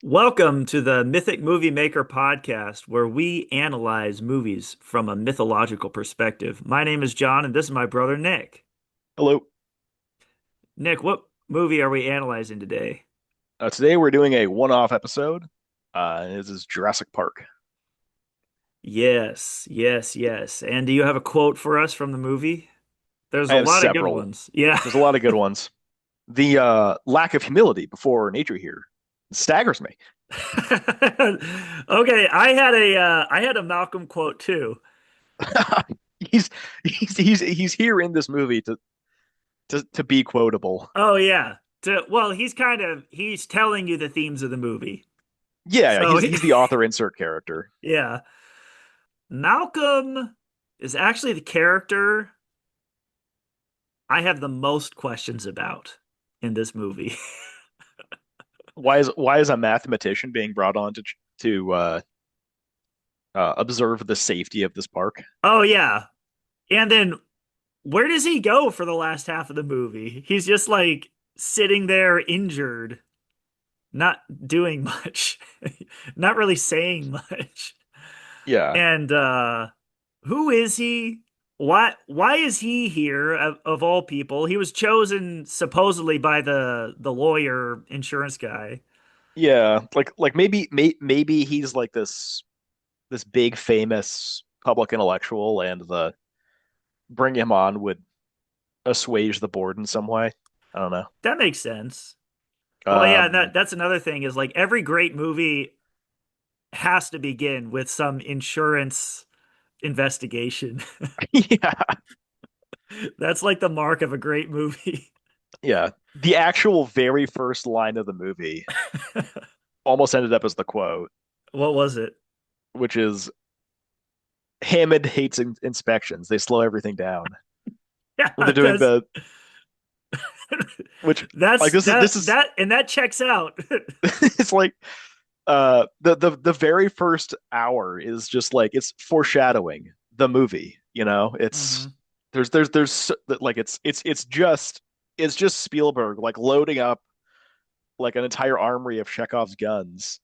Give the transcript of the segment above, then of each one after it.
Welcome to the Mythic Movie Maker podcast, where we analyze movies from a mythological perspective. My name is John, and this is my brother Nick. Hello. Nick, what movie are we analyzing today? Today we're doing a one-off episode. And this is Jurassic Park. Yes, yes, yes. And do you have a quote for us from the movie? There's I a have lot of good several. ones. Yeah. There's a lot of good ones. The lack of humility before nature here staggers me. Okay, I had a Malcolm quote too. he's he's here in this movie to be quotable. Oh yeah. Well, he's telling you the themes of the movie. Yeah, So he's the author insert character. yeah. Malcolm is actually the character I have the most questions about in this movie. Why is a mathematician being brought on to observe the safety of this park? Oh yeah. And then where does he go for the last half of the movie? He's just like sitting there injured, not doing much, not really saying much. Yeah, And who is he? Why is he here of all people? He was chosen supposedly by the lawyer insurance guy. yeah. Like maybe he's like this big famous public intellectual, and the bring him on would assuage the board in some way. I don't know. That makes sense. Well, yeah, Um, that's another thing is like every great movie has to begin with some insurance investigation. yeah, That's like the mark of a great movie. yeah. The actual very first line of the movie almost ended up as the quote, What was it? which is Hammond hates inspections. They slow everything down Yeah, when they're doing that's the which like that's this is that checks out. it's like the very first hour is just like it's foreshadowing the movie, it's Hmm. like it's just Spielberg like loading up like an entire armory of Chekhov's guns.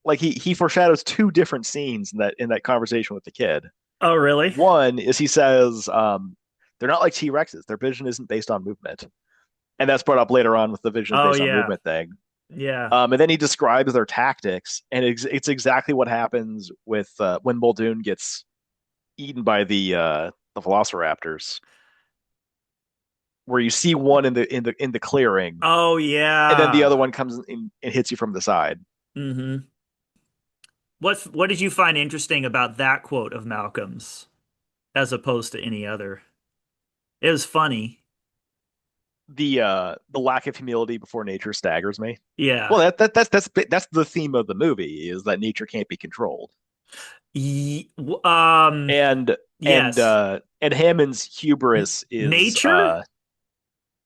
Like he foreshadows two different scenes in that conversation with the kid. Oh, really? One is he says they're not like T-Rexes, their vision isn't based on movement, and that's brought up later on with the vision is Oh based on yeah. movement thing. Yeah. And then he describes their tactics, and it's exactly what happens with when Muldoon gets eaten by the Velociraptors, where you see one in the clearing, Oh and then the yeah. other one comes in and hits you from the side. Hmm. What did you find interesting about that quote of Malcolm's as opposed to any other? It was funny. The lack of humility before nature staggers me. Yeah. Well, that's the theme of the movie, is that nature can't be controlled, Ye- w- um, and and yes. uh and Hammond's hubris is Nature?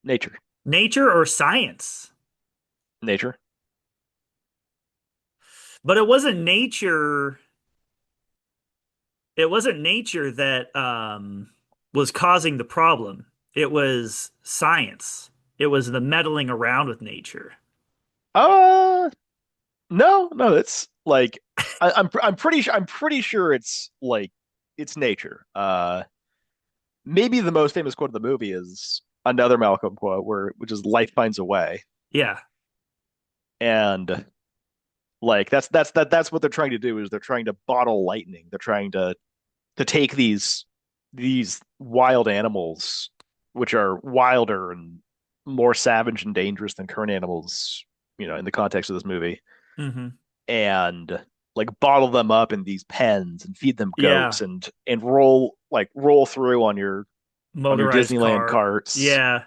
nature, Nature or science? nature. But it wasn't nature that was causing the problem. It was science. It was the meddling around with nature. Uh, no, it's like I'm pretty sure it's like it's nature. Maybe the most famous quote of the movie is another Malcolm quote, which is "Life finds a way," Yeah. and like that's what they're trying to do, is they're trying to bottle lightning. They're trying to take these wild animals, which are wilder and more savage and dangerous than current animals, in the context of this movie, Hmm. and like bottle them up in these pens and feed them Yeah. goats and roll through on your Motorized Disneyland car. carts Yeah.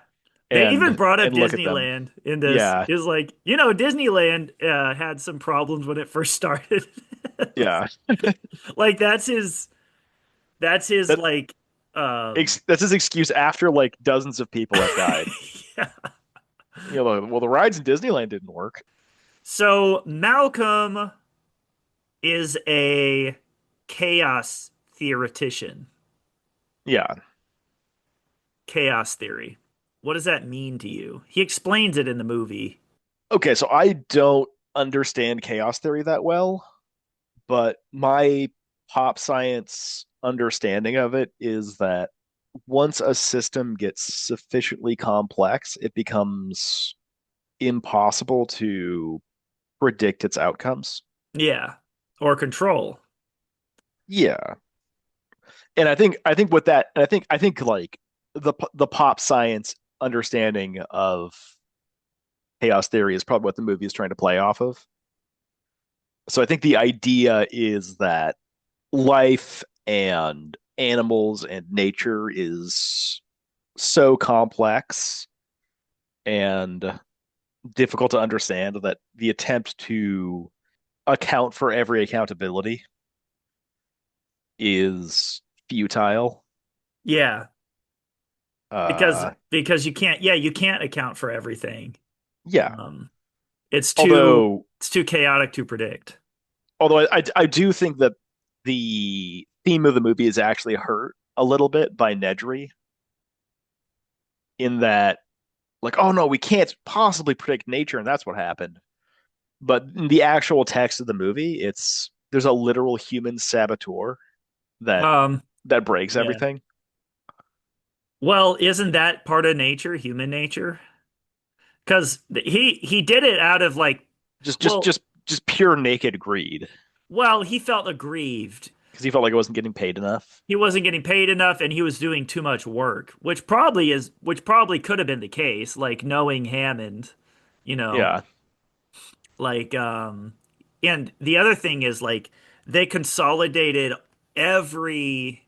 They even and brought up and look at them. Disneyland in this. Yeah, Is like, Disneyland had some problems when it first started. yeah. Like that's his That like um that's his excuse after like dozens of people have died. yeah. Well, the rides in Disneyland didn't work. So Malcolm is a chaos theoretician. Yeah. Chaos theory. What does that mean to you? He explains it in the movie. Okay, so I don't. understand chaos theory that well, but my pop science understanding of it is that once a system gets sufficiently complex, it becomes impossible to predict its outcomes. Yeah. Or control. Yeah. And I think with that, I think like the pop science understanding of chaos theory is probably what the movie is trying to play off of. So I think the idea is that life and animals and nature is so complex and difficult to understand that the attempt to account for every accountability is futile. Yeah. Because Uh, you can't, you can't account for everything. yeah. Um, it's too Although, it's too chaotic to predict. although I do think that the theme of the movie is actually hurt a little bit by Nedry in that, like, oh no, we can't possibly predict nature, and that's what happened. But in the actual text of the movie, it's there's a literal human saboteur that Um, that breaks yeah. everything. Well, isn't that part of nature, human nature? Because he did it out of like, Just just well, just just pure naked greed he felt aggrieved. because he felt like it wasn't getting paid enough. He wasn't getting paid enough and he was doing too much work, which probably could have been the case, like knowing Hammond, you know, Yeah, like and the other thing is like they consolidated every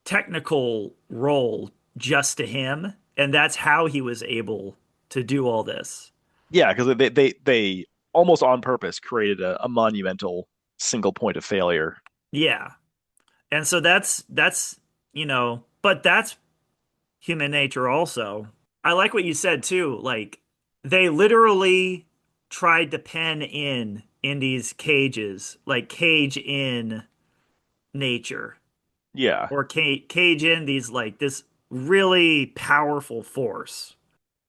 technical role just to him, and that's how he was able to do all this. yeah, because they almost on purpose created a monumental single point of failure. Yeah. And so that's but that's human nature also. I like what you said too. Like they literally tried to pen in these cages, like cage in nature Yeah, or cage in these like this really powerful force.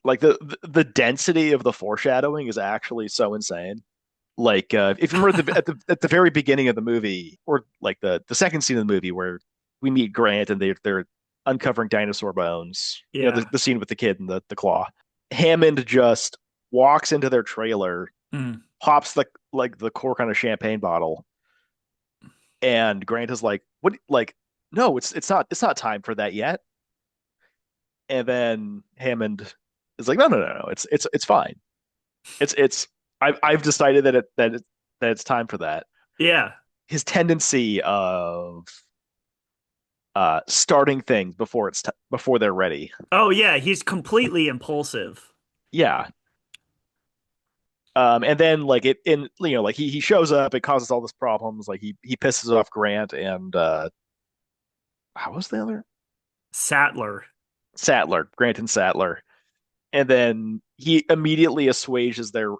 like the density of the foreshadowing is actually so insane. Like if you remember at the very beginning of the movie, or like the second scene of the movie where we meet Grant and they're uncovering dinosaur bones. You know, Yeah. the scene with the kid and the claw. Hammond just walks into their trailer, Mm. pops the cork on a champagne bottle, and Grant is like, "What? Like, no, it's not time for that yet." And then Hammond is like, "No, it's fine. It's I've decided that it's time for that." Yeah. His tendency of starting things before they're ready. Oh yeah, he's completely impulsive. Yeah. And then like it in like he shows up, it causes all these problems. Like he pisses off Grant and how was the other Sattler. Sattler, Grant and Sattler, and then he immediately assuages their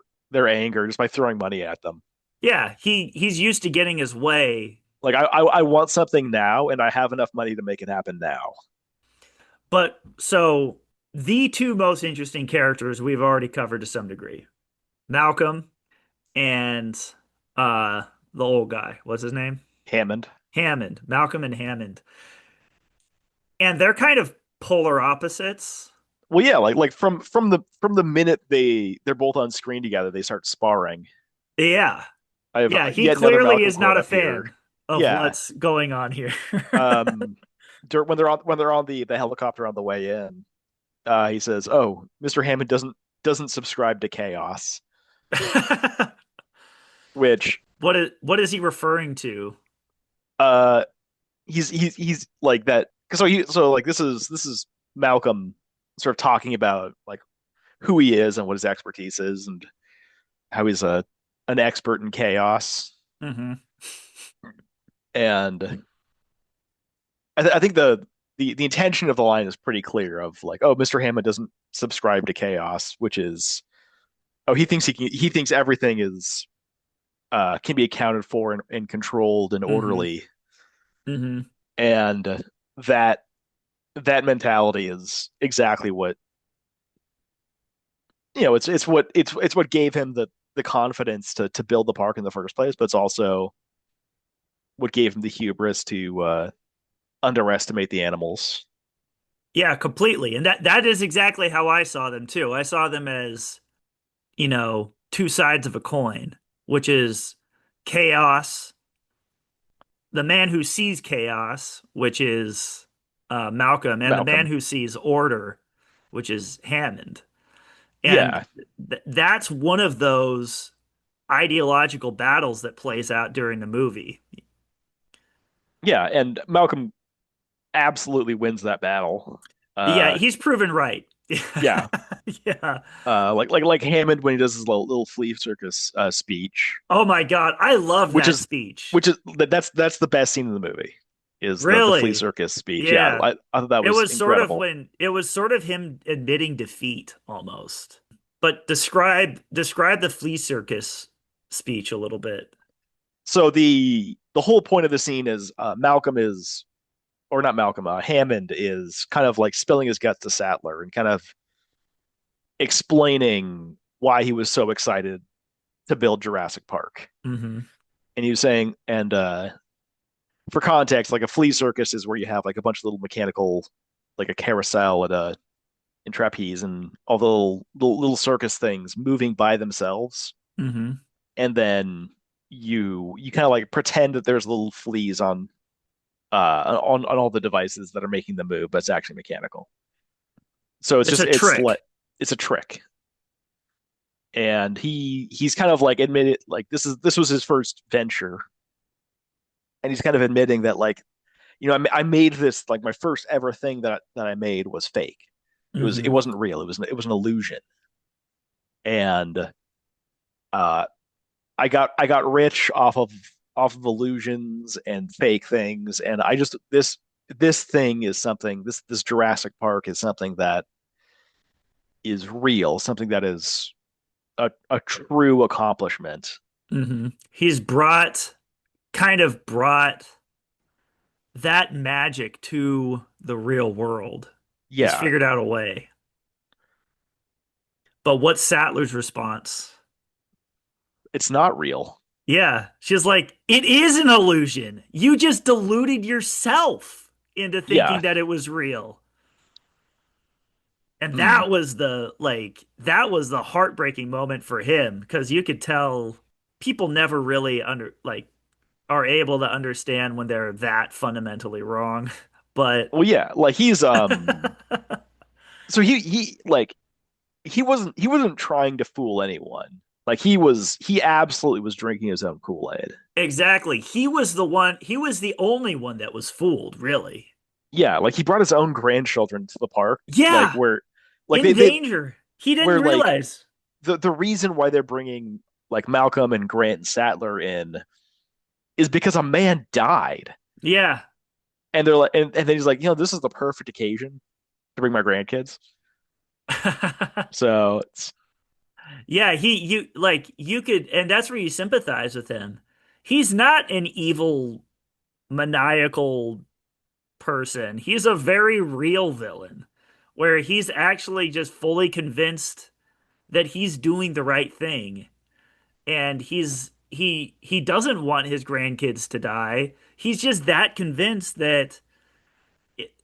anger just by throwing money at them. Yeah, he's used to getting his way. Like I want something now, and I have enough money to make it happen now. But so the two most interesting characters we've already covered to some degree. Malcolm and uh the old guy. What's his name? Hammond. Hammond. Malcolm and Hammond. And they're kind of polar opposites. Well, yeah, like from the minute they're both on screen together, they start sparring. Yeah. I have Yeah, he yet another clearly Malcolm is quote not a up here. fan of Yeah, what's going on here. um, when they're on the helicopter on the way in, he says, "Oh, Mr. Hammond doesn't subscribe to chaos," which What is he referring to? uh he's like that. So like this is Malcolm sort of talking about like who he is and what his expertise is and how he's an expert in chaos. Hmm. And I think the intention of the line is pretty clear of like, oh, Mr. Hammond doesn't subscribe to chaos, which is, oh, he thinks everything is can be accounted for and controlled and Hmm. orderly, Hmm. and that that mentality is exactly what it's what gave him the confidence to build the park in the first place, but it's also what gave him the hubris to underestimate the animals. Yeah, completely. And that is exactly how I saw them too. I saw them as, two sides of a coin, which is chaos, the man who sees chaos, which is Malcolm, and the man Malcolm. who sees order, which is Hammond. And Yeah, that's one of those ideological battles that plays out during the movie. yeah, and Malcolm absolutely wins that battle. Yeah, Uh, he's proven right. yeah, Yeah. like Hammond when he does his little flea circus speech, Oh my God, I love which that is speech. which is that's the best scene in the movie is the flea Really? circus speech. Yeah, Yeah. I thought that It was was sort of incredible. when it was sort of him admitting defeat almost. But describe the flea circus speech a little bit. So the whole point of the scene is Malcolm is or not Malcolm, Hammond is kind of like spilling his guts to Sattler and kind of explaining why he was so excited to build Jurassic Park. Hmm. And he was saying, and for context, like a flea circus is where you have like a bunch of little mechanical, like a carousel and trapeze and all the little circus things moving by themselves, Hmm. and then you kind of like pretend that there's little fleas on all the devices that are making them move, but it's actually mechanical. So It's a it's like trick. it's a trick, and he's kind of like admitted like this was his first venture, and he's kind of admitting that like I made this like my first ever thing that I made was fake. It Hmm. wasn't real. It was an illusion, and uh, I got rich off of illusions and fake things, and I just this thing is something this Jurassic Park is something that is real, something that is a true accomplishment. Hmm. He's kind of brought that magic to the real world. He's Yeah, figured out a way. But what's Sattler's response? it's not real. Yeah, she's like, it is an illusion. You just deluded yourself into Yeah. thinking that it was real. And Mm. that was the heartbreaking moment for him because you could tell people never really are able to understand when they're that fundamentally wrong. But Well, yeah, like he's so he like he wasn't trying to fool anyone. Like he absolutely was drinking his own Kool-Aid. exactly, he was the only one that was fooled, really. Yeah, like he brought his own grandchildren to the park, like Yeah, where like in they danger. He didn't where like realize. the reason why they're bringing like Malcolm and Grant and Sattler in is because a man died. Yeah. And they're like and then he's like, this is the perfect occasion to bring my grandkids. So it's Yeah, you could, and that's where you sympathize with him. He's not an evil, maniacal person. He's a very real villain, where he's actually just fully convinced that he's doing the right thing, and he doesn't want his grandkids to die. He's just that convinced that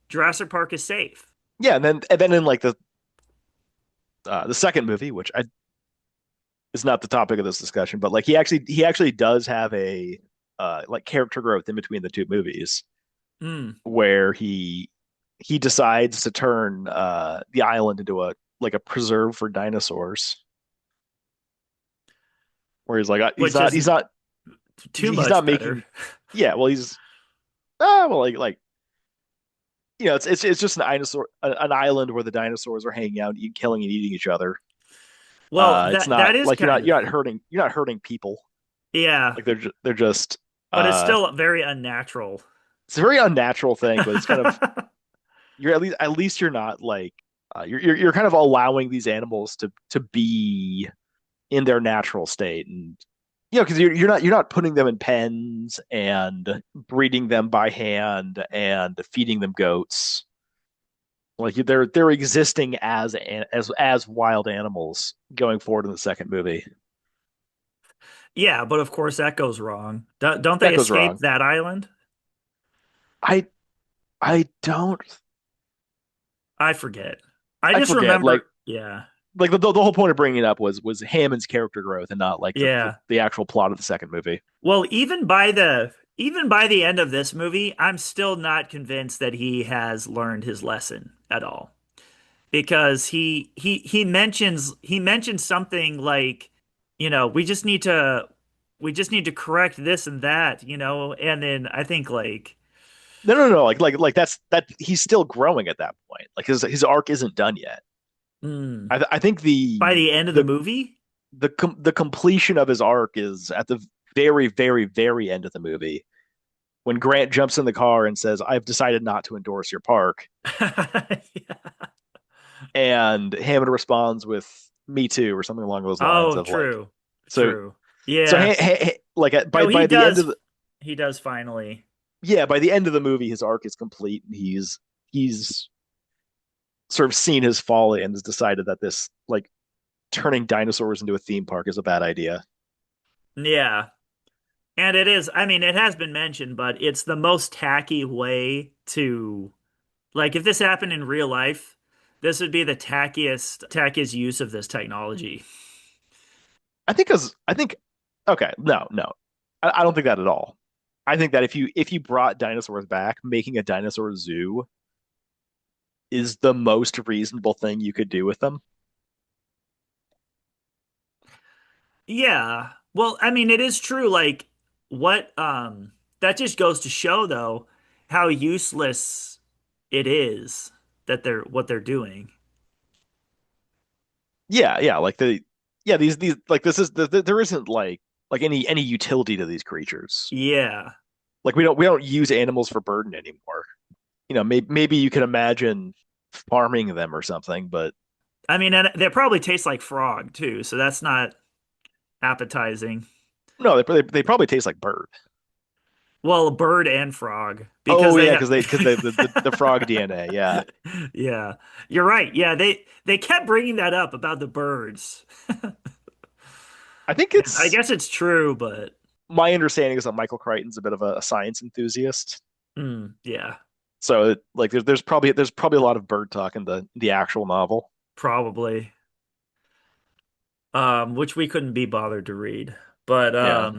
Jurassic Park is safe. yeah, and then in like the second movie, which I is not the topic of this discussion, but like he actually does have a like character growth in between the two movies Mm. where he decides to turn the island into a like a preserve for dinosaurs where he's like Which is too he's much not better. making yeah well he's well like it's just an island where the dinosaurs are hanging out killing and eating each other. Well, It's that not is like kind of, you're not hurting people. yeah, Like they're just but it's uh still very unnatural. it's a very unnatural thing, but it's kind of you're at least you're not like you're kind of allowing these animals to be in their natural state, and because you're not putting them in pens and breeding them by hand and feeding them goats. Like they're existing as wild animals going forward in the second movie. Yeah, but of course that goes wrong. Don't they That goes escape wrong. that island? I I don't I forget. I I just forget. remember, yeah. Like the whole point of bringing it up was Hammond's character growth and not like Yeah. the actual plot of the second movie. Well, even by the end of this movie, I'm still not convinced that he has learned his lesson at all. Because he mentions something like, we just need to correct this and that, and then I think like, No. Like that he's still growing at that point. Like his arc isn't done yet. hmm, I think by the end of the movie. the completion of his arc is at the very end of the movie when Grant jumps in the car and says, "I've decided not to endorse your park," Yeah. and Hammond responds with "Me too" or something along those lines Oh, of like, true. so True. Yeah. like No, he by the end of does. the He does finally. yeah by the end of the movie his arc is complete and he's sort of seen his folly and has decided that this like turning dinosaurs into a theme park is a bad idea. Yeah. And it is, I mean, it has been mentioned, but it's the most tacky way to, like, if this happened in real life, this would be the tackiest use of this technology. I think okay, no. I don't think that at all. I think that if you brought dinosaurs back, making a dinosaur zoo is the most reasonable thing you could do with them. Yeah. Well, I mean, it is true. Like, that just goes to show, though, how useless it is that what they're doing. Yeah, like these like this is there isn't like any utility to these creatures. Yeah. Like we don't use animals for burden anymore. You know, maybe you can imagine farming them or something, but I mean, and they probably taste like frog, too. So that's not appetizing. no, they probably taste like bird. Well, bird and frog because Oh they yeah, have. because the frog DNA. Yeah, Yeah, you're right. Yeah, they kept bringing that up about the birds. I think And I it's guess it's true, but my understanding is that Michael Crichton's a bit of a science enthusiast. yeah, So like there's probably a lot of bird talk in the actual novel. probably. Which we couldn't be bothered to read. But Yeah,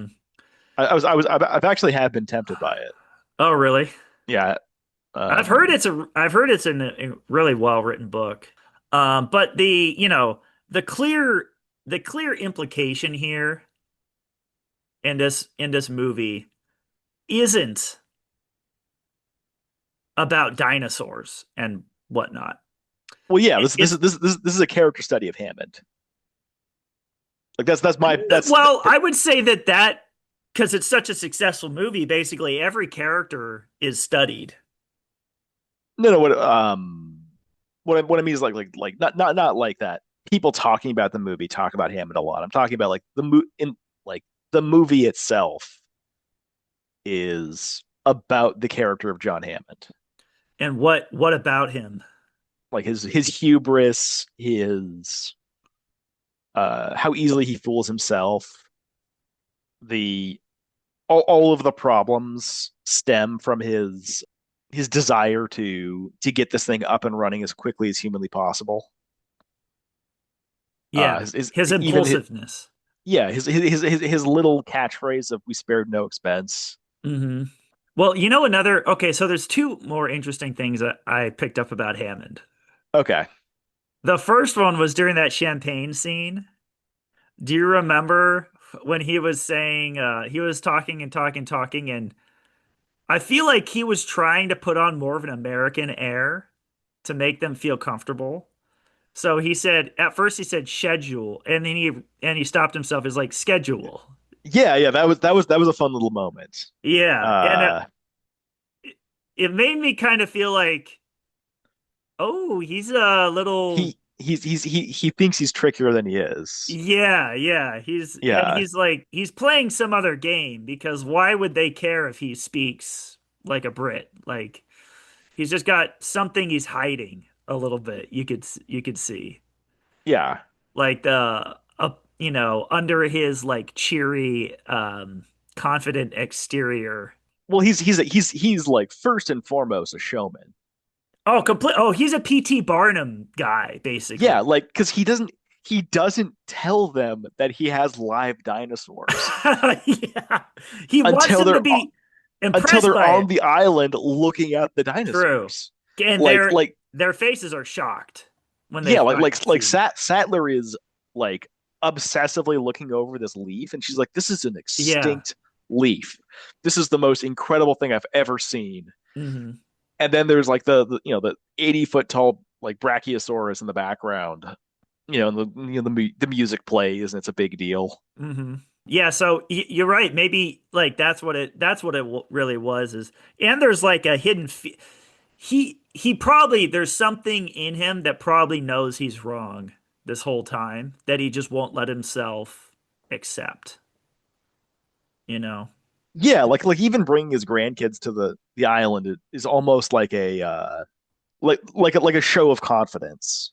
I've actually have been tempted by it. oh, really? Yeah, I've heard it's a really well written book. But the clear the clear implication here in this movie isn't about dinosaurs and whatnot. well, yeah. It's This is a character study of Hammond. Like that's my that's well, I would say that because it's such a successful movie, basically every character is studied. no what I mean is not like that. People talking about the movie talk about Hammond a lot. I'm talking about like like the movie itself is about the character of John Hammond. And what about him? Like his hubris, his how easily he fools himself. The all of the problems stem from his desire to get this thing up and running as quickly as humanly possible. Yeah, His his even his, impulsiveness. yeah his little catchphrase of "We spared no expense." Hmm. Well, another. Okay, so there's two more interesting things that I picked up about Hammond. Okay, The first one was during that champagne scene. Do you remember when he was saying he was talking and talking, and I feel like he was trying to put on more of an American air to make them feel comfortable. So he said at first he said schedule, and then he stopped himself. Is like schedule. yeah, that was a fun little moment. Yeah, and Uh, it made me kind of feel like, oh, he's a little. he thinks he's trickier than he is. Yeah, yeah. Yeah, He's like he's playing some other game because why would they care if he speaks like a Brit? Like he's just got something he's hiding a little bit. You could see yeah, like under his like cheery, confident exterior. Well, he's like first and foremost a showman. Oh, complete. Oh, he's a P.T. Barnum guy, Yeah, basically. like because he doesn't tell them that he has live dinosaurs Yeah. He wants until them to they're be until impressed they're by on it. the island looking at the True. dinosaurs. And Like their like their faces are shocked when they yeah, like finally like like see. Sattler is like obsessively looking over this leaf, and she's like, "This is an Yeah. extinct leaf. This is the most incredible thing I've ever seen." Hmm. And then there's like the 80-foot tall like Brachiosaurus in the background. And the music plays, and it's a big deal. Hmm. Yeah, so you're right. Maybe like that's what it really was is, and there's like a hidden he probably there's something in him that probably knows he's wrong this whole time that he just won't let himself accept, you know. Yeah, like even bringing his grandkids to the island is almost like a like a show of confidence.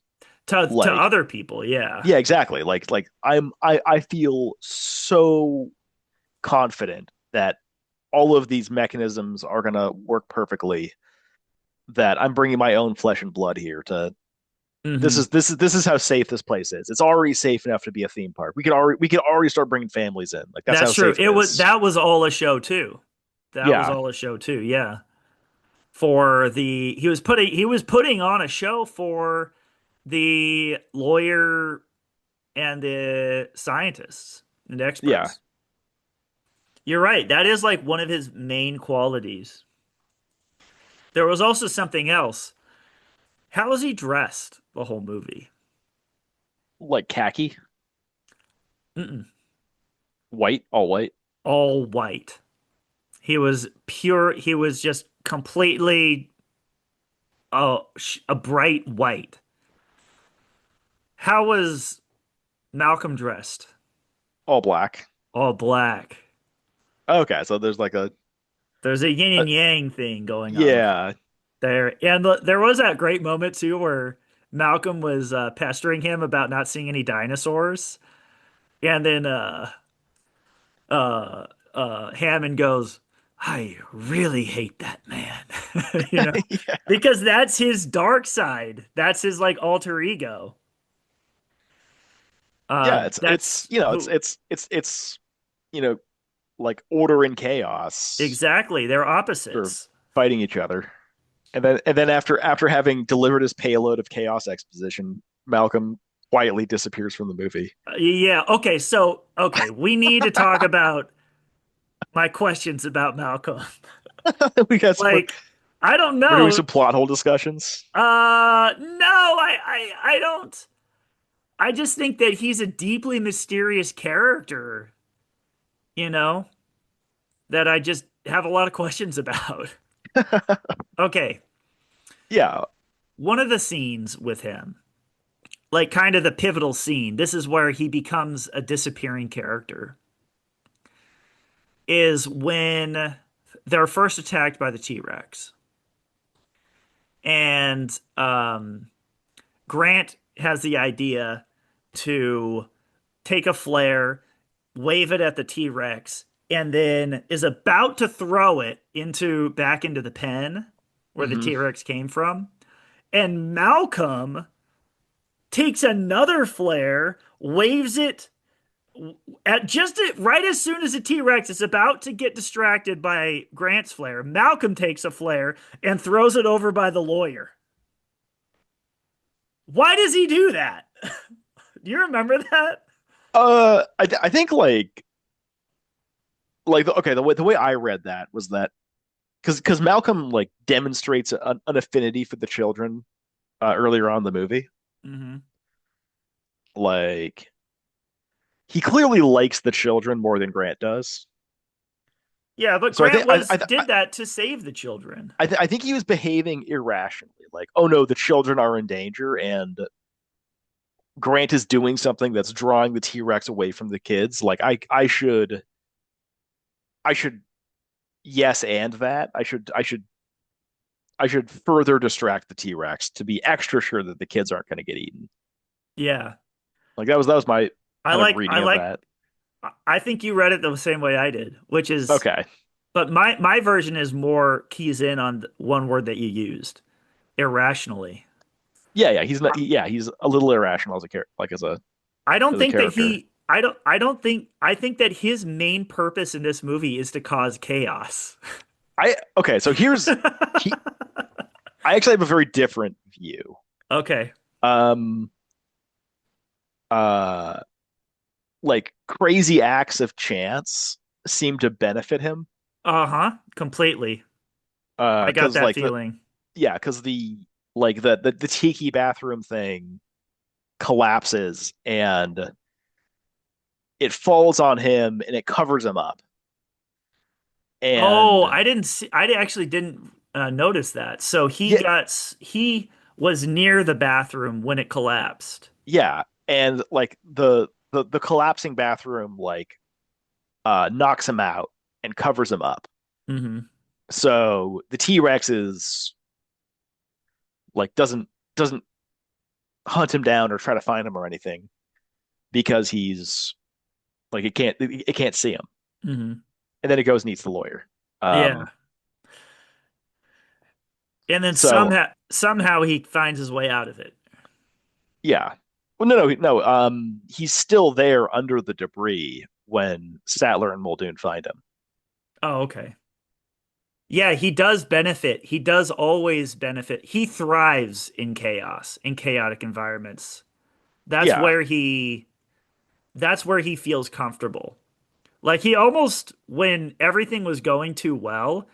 To Like, other people, yeah. yeah, exactly. Like I feel so confident that all of these mechanisms are gonna work perfectly. That I'm bringing my own flesh and blood here to. This Hmm. is this is this is how safe this place is. It's already safe enough to be a theme park. We could already start bringing families in. Like that's That's how true. safe it It was is. that was all a show too. That was Yeah, all a show too. Yeah. For the he was putting on a show for the lawyer and the scientists and yeah. experts. You're right. That is like one of his main qualities. There was also something else. How was he dressed the whole movie? Like khaki, Mm-mm. white, all white. All white. He was pure. He was just completely a bright white. How was Malcolm dressed? All black. All black. Okay, so there's like There's a yin a and yang thing going on yeah, there. And there was that great moment too where Malcolm was pestering him about not seeing any dinosaurs. And then Hammond goes, I really hate that man. You know, yeah, because that's his dark side. That's his like alter ego. yeah. It's That's who it's you know like order and chaos exactly. They're sort of opposites. fighting each other, and then after having delivered his payload of chaos exposition, Malcolm quietly disappears from the movie. Yeah. Okay. So, okay. We need to talk about my questions about Malcolm. we got some, Like, I don't we're doing know. some plot hole discussions. No, I don't. I just think that he's a deeply mysterious character, you know, that I just have a lot of questions about. Okay. Yeah, One of the scenes with him, like kind of the pivotal scene, this is where he becomes a disappearing character, is when they're first attacked by the T-Rex. And Grant has the idea to take a flare, wave it at the T-Rex, and then is about to throw it into back into the pen where the hmm T-Rex came from. And Malcolm takes another flare, waves it at right as soon as the T-Rex is about to get distracted by Grant's flare. Malcolm takes a flare and throws it over by the lawyer. Why does he do that? Do you remember that? I think okay, the way I read that was that because Malcolm like demonstrates an affinity for the children earlier on in the movie. Hmm. Like he clearly likes the children more than Grant does. Yeah, but So I think Grant was did that to save the children. I think he was behaving irrationally. Like, oh no, the children are in danger, and Grant is doing something that's drawing the T Rex away from the kids. Like I should yes and that I should further distract the T Rex to be extra sure that the kids aren't going to get eaten. Yeah. Like that was my I kind of like I reading of like that. I think you read it the same way I did, which is Okay. but my version is more keys in on one word that you used, irrationally. Yeah, yeah, he's not. Yeah, he's a little irrational as a character, like I don't as a think that character. he I don't think I think that his main purpose in this movie is to cause chaos. I okay. So here's he. I actually have a very different view. Okay. Um. Uh. Like crazy acts of chance seem to benefit him. Uh-huh. Completely. I got Because that like the feeling. yeah, because the like the tiki bathroom thing collapses and it falls on him and it covers him up. Oh, And I actually didn't notice that. So yeah, he was near the bathroom when it collapsed. yeah, and like the collapsing bathroom like knocks him out and covers him up. Hmm. So the T-Rex is like doesn't hunt him down or try to find him or anything because he's like it can't see him. Hmm. And then it goes and eats the lawyer. Yeah. Um And then so somehow he finds his way out of it. yeah. Well no, he's still there under the debris when Statler and Muldoon find him. Oh, okay. Yeah, he does benefit. He does always benefit. He thrives in chaos, in chaotic environments. That's Yeah. where he that's where he feels comfortable. Like he almost when everything was going too well,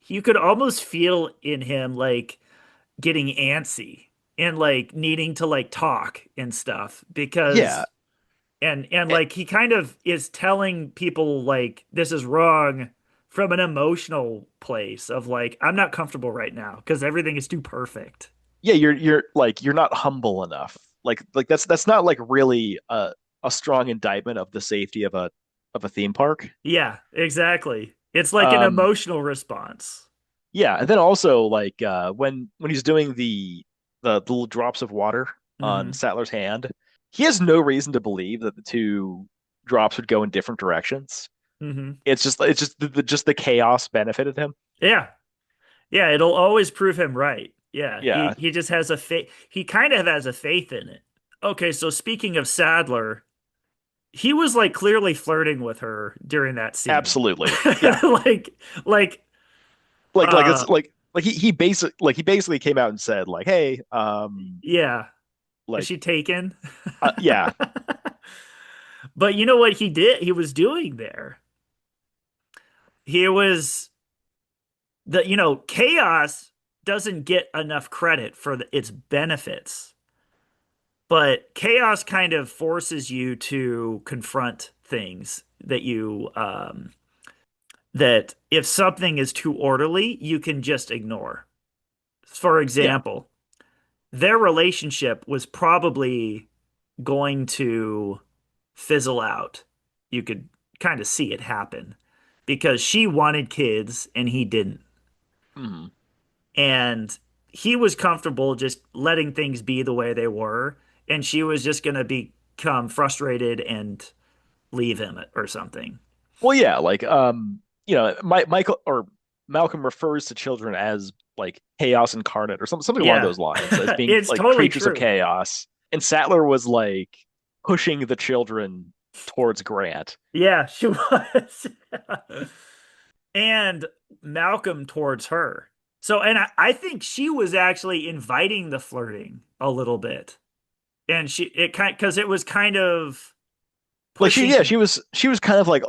you could almost feel in him like getting antsy and like needing to like talk and stuff Yeah. because and Eh, like he kind of is telling people like this is wrong from an emotional place of like I'm not comfortable right now because everything is too perfect. yeah, you're like you're not humble enough. Like that's not like really a strong indictment of the safety of a theme park. Yeah, exactly. It's like an Um emotional response. yeah, and then also like when he's doing the little drops of water on Hmm. Statler's hand, he has no reason to believe that the two drops would go in different directions. Hmm. It's just just the chaos benefited him. Yeah. Yeah, it'll always prove him right. Yeah, Yeah, he just has a faith. He kind of has a faith in it. Okay, so speaking of Sadler, he was like clearly flirting with her during that scene. absolutely. Yeah. Like like Like uh it's like he basically came out and said like, "Hey, yeah, is like she taken? yeah, But you know what he did? He was doing there. He was chaos doesn't get enough credit for its benefits. But chaos kind of forces you to confront things that if something is too orderly, you can just ignore. For yeah, example, their relationship was probably going to fizzle out. You could kind of see it happen because she wanted kids and he didn't. mhm. And he was comfortable just letting things be the way they were, and she was just going to become frustrated and leave him or something. Well, yeah, like Michael or Malcolm refers to children as like chaos incarnate or something along Yeah, those lines as being it's like totally creatures of true. chaos. And Sattler was like pushing the children towards Grant. Yeah, she was. And Malcolm towards her. So, and I think she was actually inviting the flirting a little bit. And it kind because it was kind of Like yeah, pushing. she was kind of like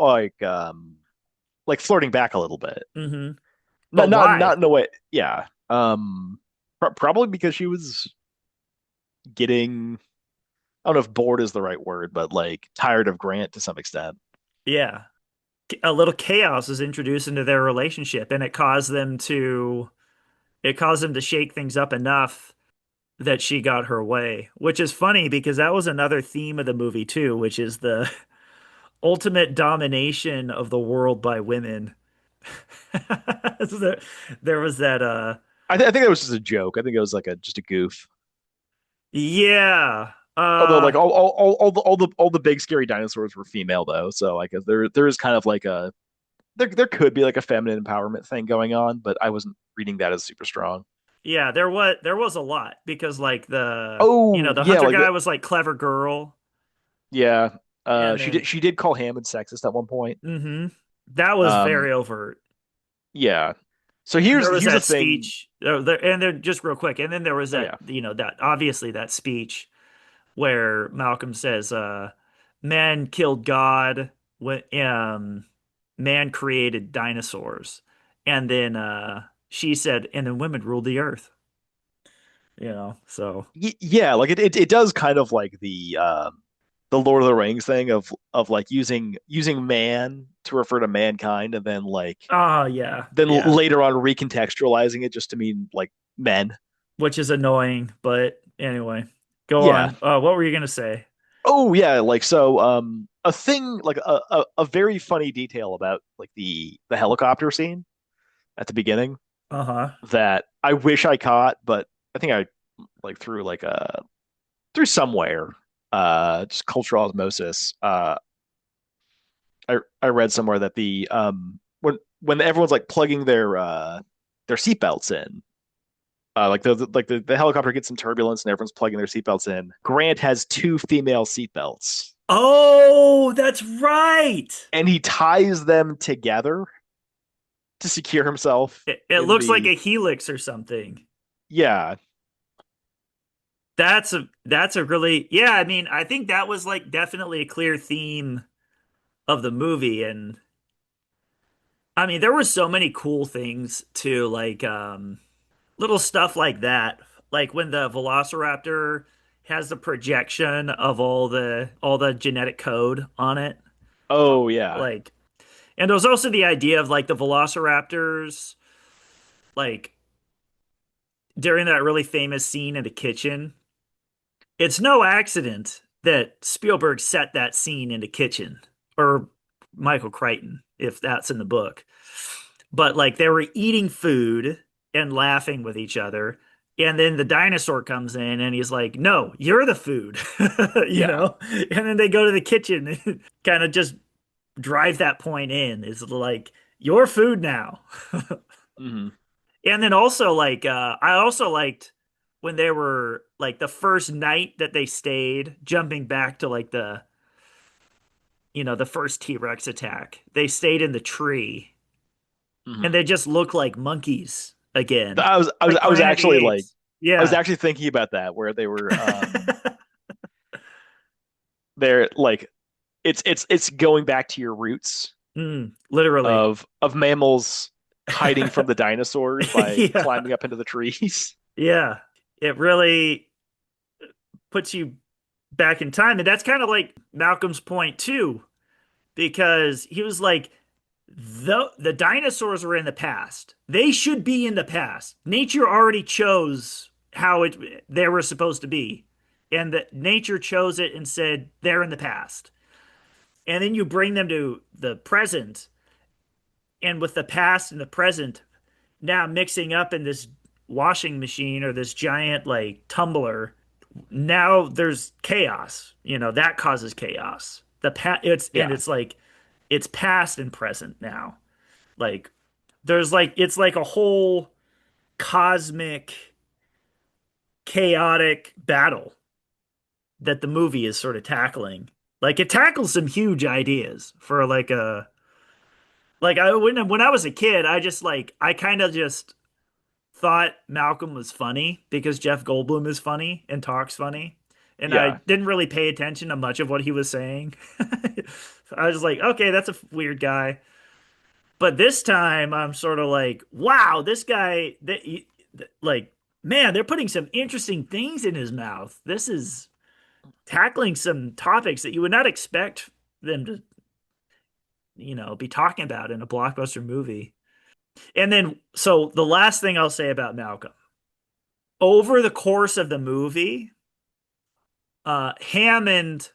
flirting back a little bit. Hmm. Not But not why? in a way. Yeah. Probably because she was getting I don't know if bored is the right word, but like tired of Grant to some extent. Yeah. A little chaos was introduced into their relationship and it caused them to shake things up enough that she got her way, which is funny because that was another theme of the movie too, which is the ultimate domination of the world by women. So there was that I think that was just a joke. I think it was like a just a goof. yeah. Although like Uh, all the big scary dinosaurs were female though, so like there is kind of like a there could be like a feminine empowerment thing going on, but I wasn't reading that as super strong. yeah, there was a lot because like Oh the yeah, hunter like guy was like clever girl, yeah, and she then did call Hammond sexist at one point. mm-hmm, that was Um, very overt. yeah. So And there was here's the that thing. speech, and then just real quick, and then there was Oh that yeah, that obviously that speech where Malcolm says, "Man killed God when man created dinosaurs," and then she said, "And then women ruled the earth." So yeah, like it does kind of like the Lord of the Rings thing of like using man to refer to mankind, and then like yeah, then yeah, later on recontextualizing it just to mean like men. which is annoying, but anyway, go Yeah. on. What were you gonna say? Oh yeah, like so a thing like a very funny detail about like the helicopter scene at the beginning Uh-huh. that I wish I caught, but I think I like through somewhere just cultural osmosis. I read somewhere that the when everyone's like plugging their seatbelts in, like the helicopter gets some turbulence and everyone's plugging their seatbelts in. Grant has two female seatbelts Oh, that's right. and he ties them together to secure himself It in looks like the a helix or something. yeah. That's a really, yeah, I mean, I think that was like definitely a clear theme of the movie. And I mean, there were so many cool things too, like little stuff like that. Like when the Velociraptor has the projection of all the genetic code on it. Oh yeah. Like, and there was also the idea of like the Velociraptors, like during that really famous scene in the kitchen. It's no accident that Spielberg set that scene in the kitchen, or Michael Crichton, if that's in the book. But like they were eating food and laughing with each other. And then the dinosaur comes in and he's like, "No, you're the food," you Yeah. know? And then they go to the kitchen and kind of just drive that point in. It's like, "You're food now." Hmm. And then also like I also liked when they were like the first night that they stayed, jumping back to like the first T-Rex attack. They stayed in the tree and Hmm. they just looked like monkeys again. I Like was Planet of the actually like Apes. I was Yeah. actually thinking about that where they were they're like it's going back to your roots Literally. of mammals hiding from the dinosaurs by Yeah. climbing up into the trees. Yeah. It really puts you back in time. And that's kind of like Malcolm's point too, because he was like, the dinosaurs were in the past. They should be in the past. Nature already chose how they were supposed to be. And that nature chose it and said they're in the past. And then you bring them to the present, and with the past and the present now mixing up in this washing machine or this giant like tumbler, now there's chaos. That causes chaos. Yeah. It's like it's past and present now. Like there's like it's like a whole cosmic chaotic battle that the movie is sort of tackling. Like it tackles some huge ideas for like a like I when I was a kid, I kind of just thought Malcolm was funny because Jeff Goldblum is funny and talks funny. And I Yeah. didn't really pay attention to much of what he was saying. I was like, okay, that's a weird guy. But this time I'm sort of like, wow, this guy, like, man, they're putting some interesting things in his mouth. This is tackling some topics that you would not expect them to, be talking about in a blockbuster movie. And then, so the last thing I'll say about Malcolm, over the course of the movie, Hammond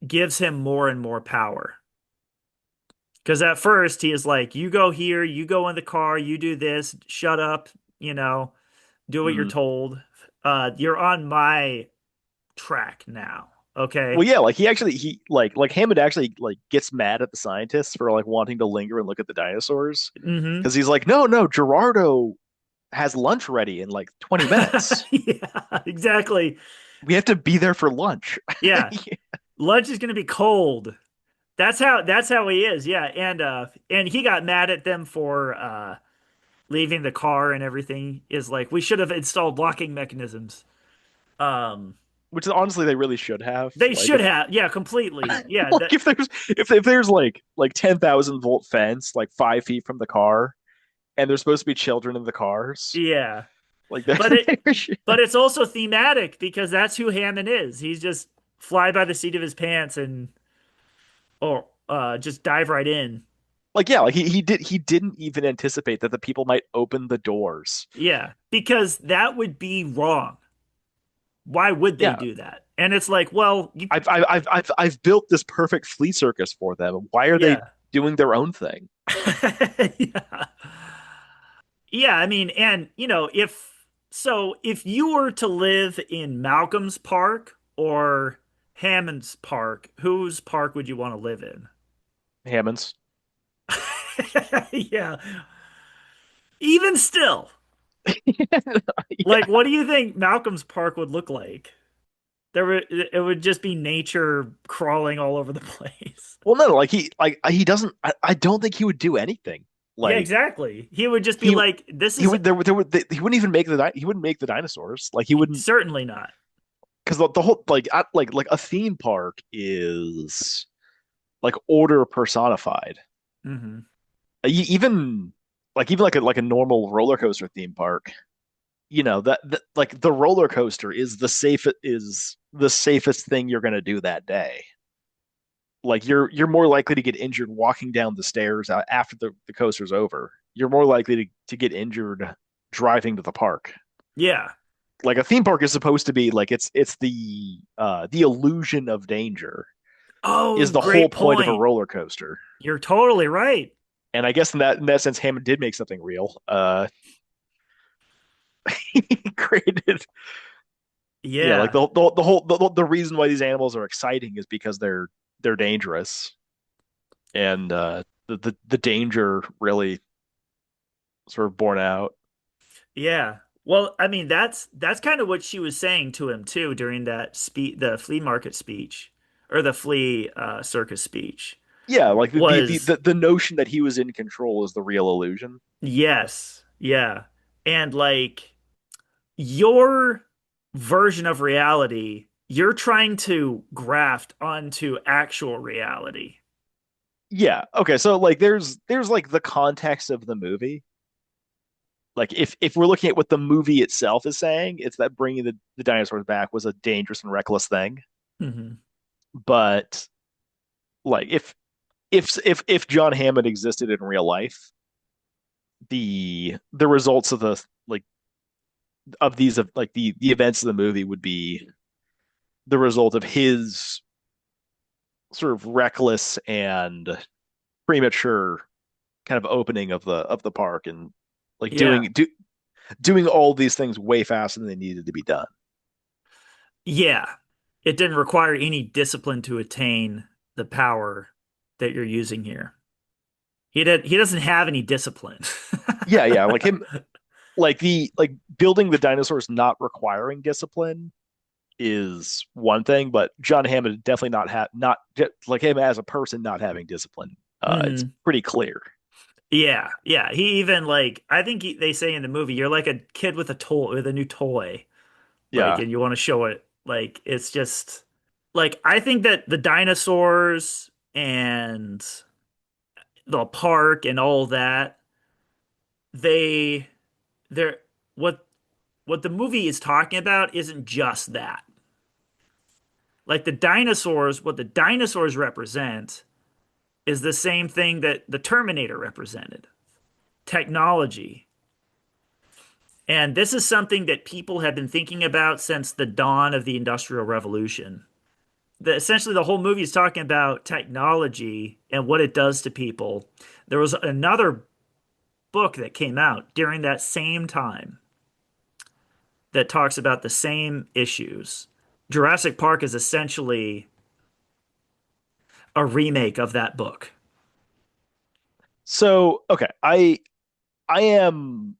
gives him more and more power. Because at first he is like, you go here, you go in the car, you do this, shut up, do what you're Hmm. told. You're on my track now. Okay. Well, yeah, like he Hammond actually like gets mad at the scientists for like wanting to linger and look at the dinosaurs Hmm. because he's like, no, no, Gerardo has lunch ready in like 20 minutes. Yeah, exactly. We have to be there for lunch. Yeah. Lunch is going to be cold. That's how he is. Yeah. And he got mad at them for leaving the car and everything is like we should have installed locking mechanisms. Um Which honestly they really should have. they Like should if have. Yeah, completely. Yeah, like if there's like 10,000 volt fence like 5 feet from the car and there's supposed to be children in the cars, yeah. like But it they should. but it's also thematic because that's who Hammond is. He's just fly by the seat of his pants and or just dive right in. Like yeah, like he didn't even anticipate that the people might open the doors. Yeah, because that would be wrong. Why would they Yeah, do that? And it's like, well, I've built this perfect flea circus for them. Why are they yeah. doing their own thing? Yeah. Yeah, I mean, and if you were to live in Malcolm's Park or Hammond's Park, whose park would you want to live in? Hammonds. Yeah. Even still, like, Yeah. what do you think Malcolm's Park would look like? It would just be nature crawling all over the place. Well, no, like he doesn't. I don't think he would do anything. Yeah, Like exactly. He would just be he like, "This he is would there would he wouldn't even make he wouldn't make the dinosaurs. Like he wouldn't certainly not." because the whole like a theme park is like order personified. Hmm. Even like a normal roller coaster theme park. That like the roller coaster is the safest thing you're gonna do that day. Like you're more likely to get injured walking down the stairs after the coaster's over. You're more likely to get injured driving to the park. Yeah. Like a theme park is supposed to be like it's the illusion of danger Oh, is the whole great point of a point. roller coaster. You're totally right. And I guess in that sense, Hammond did make something real. He created yeah, like Yeah. the reason why these animals are exciting is because they're dangerous, and the danger really sort of borne out. Yeah. Well, I mean, that's kind of what she was saying to him too during the flea market speech or the flea circus speech Yeah, like was the notion that he was in control is the real illusion. yes. Yeah. And like your version of reality, you're trying to graft onto actual reality. Yeah. Okay. So like there's like the context of the movie. Like if we're looking at what the movie itself is saying, it's that bringing the dinosaurs back was a dangerous and reckless thing. Hmm. But like if John Hammond existed in real life, the results of the like of these of like the events of the movie would be the result of his sort of reckless and premature kind of opening of the park and like Yeah. doing all these things way faster than they needed to be done. Yeah. It didn't require any discipline to attain the power that you're using here. He doesn't have any discipline. Yeah, yeah, like him like building the dinosaurs not requiring discipline is one thing, but John Hammond definitely not like him as a person not having discipline. It's Hmm. pretty clear. Yeah, yeah. He even like I think they say in the movie you're like a kid with a toy with a new toy, like, Yeah. and you want to show it. Like it's just like I think that the dinosaurs and the park and all that they they're what the movie is talking about isn't just that. Like the dinosaurs, what the dinosaurs represent is the same thing that the Terminator represented, technology. And this is something that people have been thinking about since the dawn of the Industrial Revolution. Essentially, the whole movie is talking about technology and what it does to people. There was another book that came out during that same time that talks about the same issues. Jurassic Park is essentially a remake of that book. So, okay, I am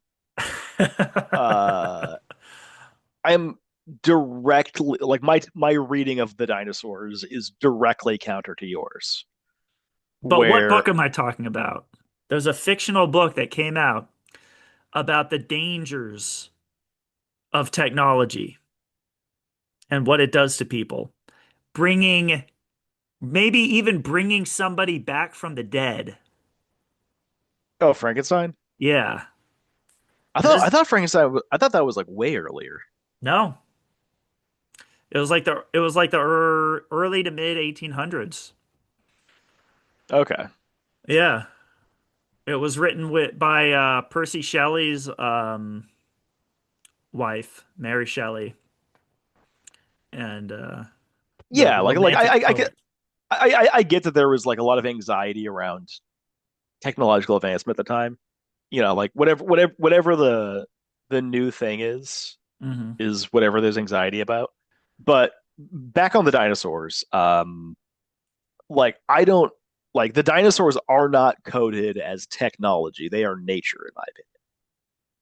uh I am directly like my reading of the dinosaurs is directly counter to yours, But what where book am I talking about? There's a fictional book that came out about the dangers of technology and what it does to people. Bringing, maybe even bringing somebody back from the dead. oh, Frankenstein. Yeah. I This, thought I thought that was like way earlier. no, it was like the early to mid 1800s. Okay. Yeah. It was written by Percy Shelley's wife, Mary Shelley, and the Yeah, like Romantic poet. I get that there was like a lot of anxiety around technological advancement at the time. You know, like whatever the new thing Hmm. is whatever there's anxiety about. But back on the dinosaurs, like I don't like the dinosaurs are not coded as technology. They are nature in my opinion.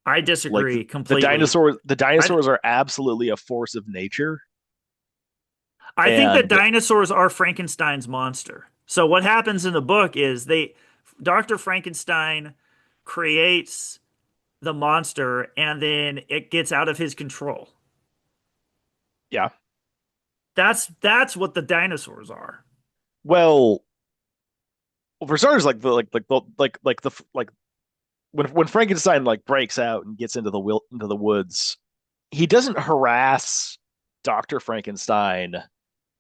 I Like disagree completely. the I dinosaurs are absolutely a force of nature. I think that And dinosaurs are Frankenstein's monster. So what happens in the book is Dr. Frankenstein creates the monster and then it gets out of his control. yeah, That's what the dinosaurs are. well, for starters, like when Frankenstein like breaks out and gets into into the woods, he doesn't harass Dr. Frankenstein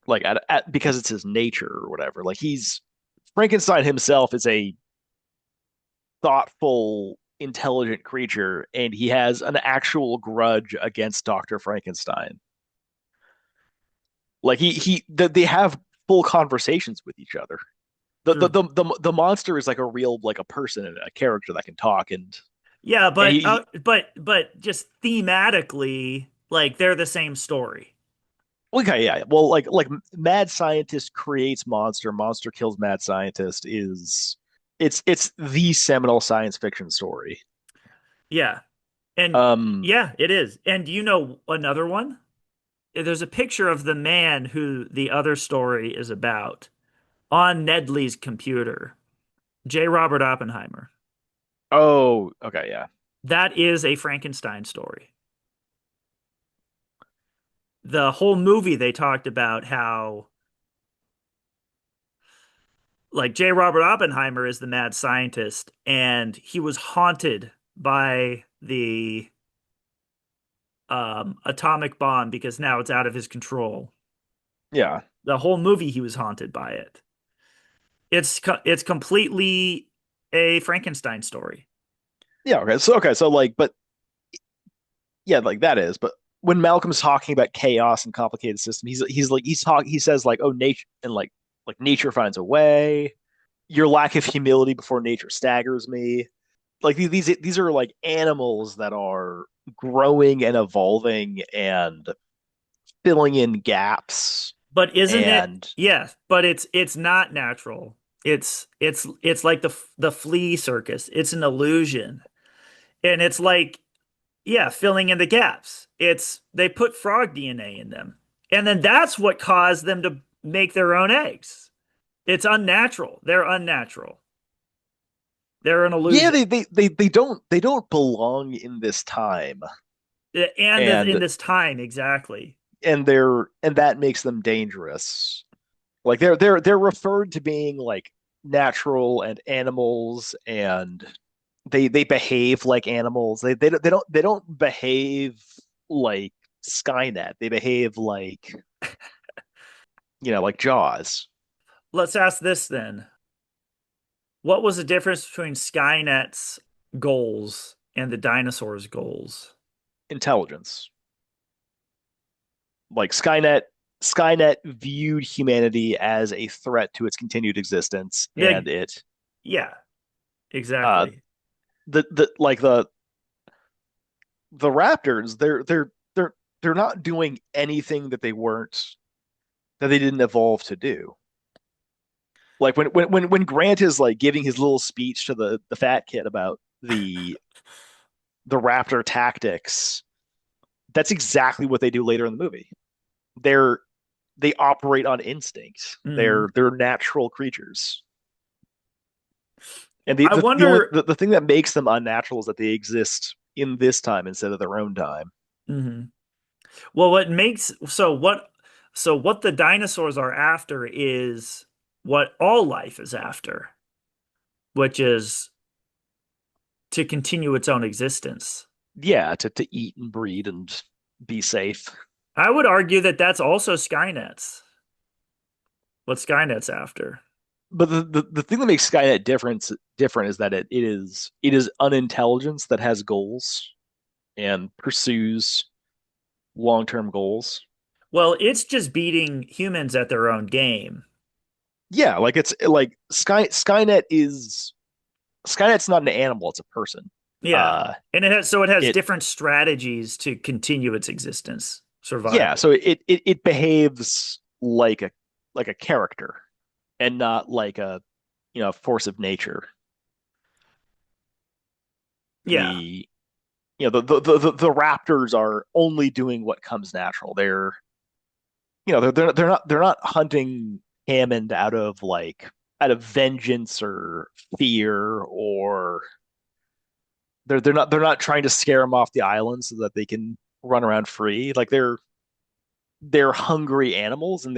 like because it's his nature or whatever. Like he's Frankenstein himself is a thoughtful, intelligent creature, and he has an actual grudge against Dr. Frankenstein. Like they have full conversations with each other. The monster is like a real like a person and a character that can talk Yeah, and but just thematically, like they're the same story. okay, yeah. Well, like mad scientist creates monster, monster kills mad scientist is it's the seminal science fiction story. Yeah. And Um, yeah, it is. And you know another one? There's a picture of the man who the other story is about on Nedley's computer. J. Robert Oppenheimer. oh, okay, yeah. That is a Frankenstein story. The whole movie they talked about how like J. Robert Oppenheimer is the mad scientist and he was haunted by the atomic bomb because now it's out of his control. Yeah. The whole movie he was haunted by it. It's completely a Frankenstein story. Yeah, okay, so like but yeah, like that is, but when Malcolm's talking about chaos and complicated system, he says like, oh, nature and like nature finds a way. Your lack of humility before nature staggers me. Like these are like animals that are growing and evolving and filling in gaps But isn't it? and Yes, but it's not natural. It's like the flea circus. It's an illusion. And it's like yeah, filling in the gaps. It's they put frog DNA in them. And then that's what caused them to make their own eggs. It's unnatural. They're unnatural. They're an yeah, illusion. they don't belong in this time. And in And this time, exactly. and that makes them dangerous. Like they're referred to being like natural and animals and they behave like animals. They don't behave like Skynet. They behave like like Jaws. Let's ask this then. What was the difference between Skynet's goals and the dinosaurs' goals? Intelligence. Like Skynet viewed humanity as a threat to its continued existence, Yeah, and it yeah, uh exactly. the like the Raptors, they're they're not doing anything that they didn't evolve to do. Like when Grant is like giving his little speech to the fat kid about the raptor tactics, that's exactly what they do later in the movie. They're they operate on instinct. Hmm. They're natural creatures. And I wonder. the thing that makes them unnatural is that they exist in this time instead of their own time. Mhm. Well, what makes what the dinosaurs are after is what all life is after, which is to continue its own existence. Yeah, to eat and breed and be safe. I would argue that that's also Skynet's. What Skynet's after. But the thing that makes Skynet different is that it is unintelligence that has goals and pursues long-term goals. Well, it's just beating humans at their own game. Yeah, like it's like Skynet's not an animal, it's a person. Yeah. Uh And it has it different strategies to continue its existence, yeah, survival. so it behaves like a character and not like a force of nature. Yeah. The the raptors are only doing what comes natural. They're not hunting Hammond out of vengeance or fear, or they're not trying to scare him off the island so that they can run around free. Like they're hungry animals, and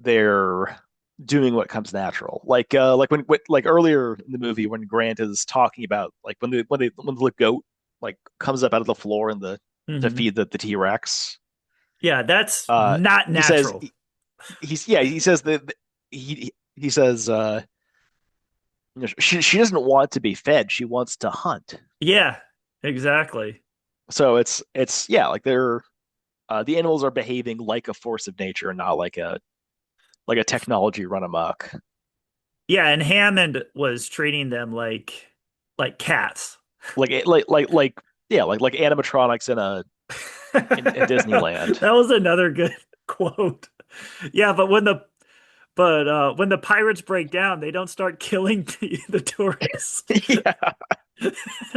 they're doing what comes natural. Like like earlier in the movie when Grant is talking about like when the goat like comes up out of the floor and the to Hmm. feed the T-Rex. Yeah, that's Uh not he says natural. he says that he says she doesn't want to be fed, she wants to hunt. Yeah, exactly. So it's yeah, like they're the animals are behaving like a force of nature and not like a technology run amok. Yeah, and Hammond was treating them like cats. Like yeah, like animatronics in That Disneyland. was another good quote. Yeah, but when the pirates break down, they don't start killing the tourists. Yeah.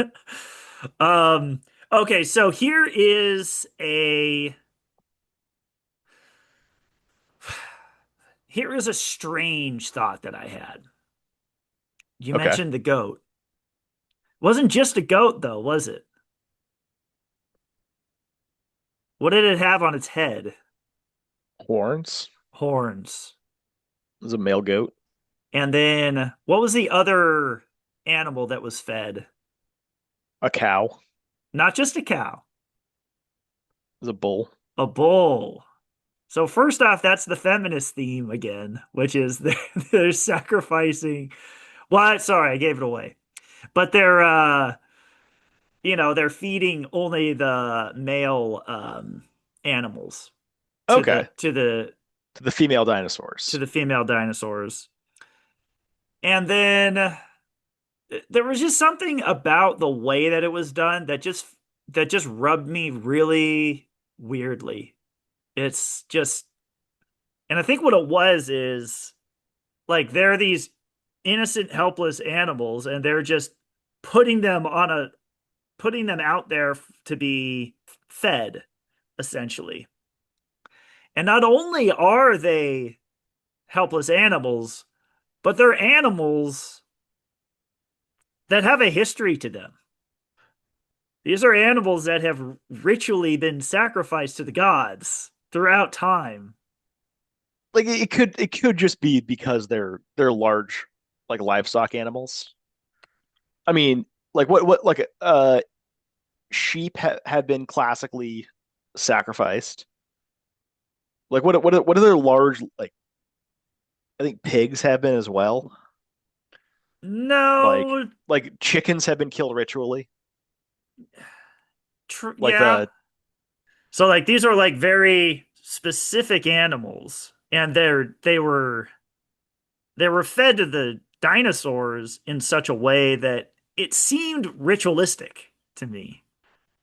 Um, okay, so here is a strange thought that I had. You Okay. mentioned the goat. Wasn't just a goat though, was it? What did it have on its head? Horns. Horns. There's a male goat. And then what was the other animal that was fed? A cow. Not just a cow, There's a bull. a bull. So first off, that's the feminist theme again, which is they're sacrificing. Well, sorry, I gave it away. But they're feeding only the male animals to Okay. the to the To the female to dinosaurs. the female dinosaurs. And then there was just something about the way that it was done that just rubbed me really weirdly. It's just, and I think what it was is like they're these innocent, helpless animals, and they're just putting them on a putting them out there to be fed, essentially. And not only are they helpless animals, but they're animals that have a history to them. These are animals that have ritually been sacrificed to the gods throughout time. Like it could just be because they're large like livestock animals. I mean, like what like sheep have been classically sacrificed. Like what other large like I think pigs have been as well. No, Like chickens have been killed ritually. Like yeah. the So like these are like very specific animals, and they were fed to the dinosaurs in such a way that it seemed ritualistic to me.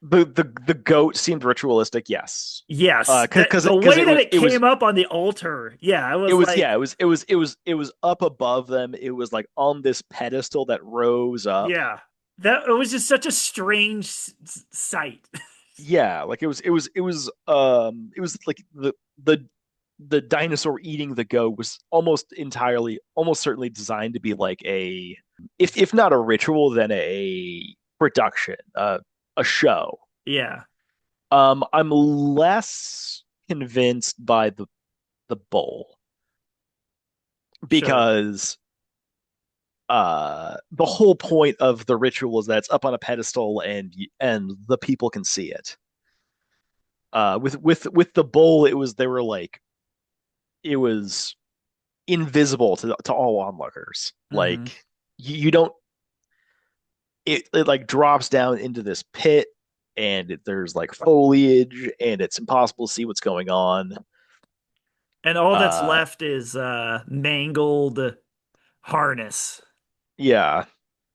the goat seemed ritualistic, yes. Yes, that the Because way it that was it came up on the altar. Yeah, I it was was like, yeah, it was up above them. It was like on this pedestal that rose up. yeah, that it was just such a strange sight. Yeah, like it was like the dinosaur eating the goat was almost certainly designed to be like a, if not a ritual, then a production, a show. Yeah, I'm less convinced by the bull sure. because the whole point of the ritual is that it's up on a pedestal and the people can see it. With the bull, it was, they were like, it was invisible to all onlookers. Hmm. Like you don't, it like drops down into this pit, and there's like foliage and it's impossible to see what's going on. And all that's Uh left is mangled harness. yeah.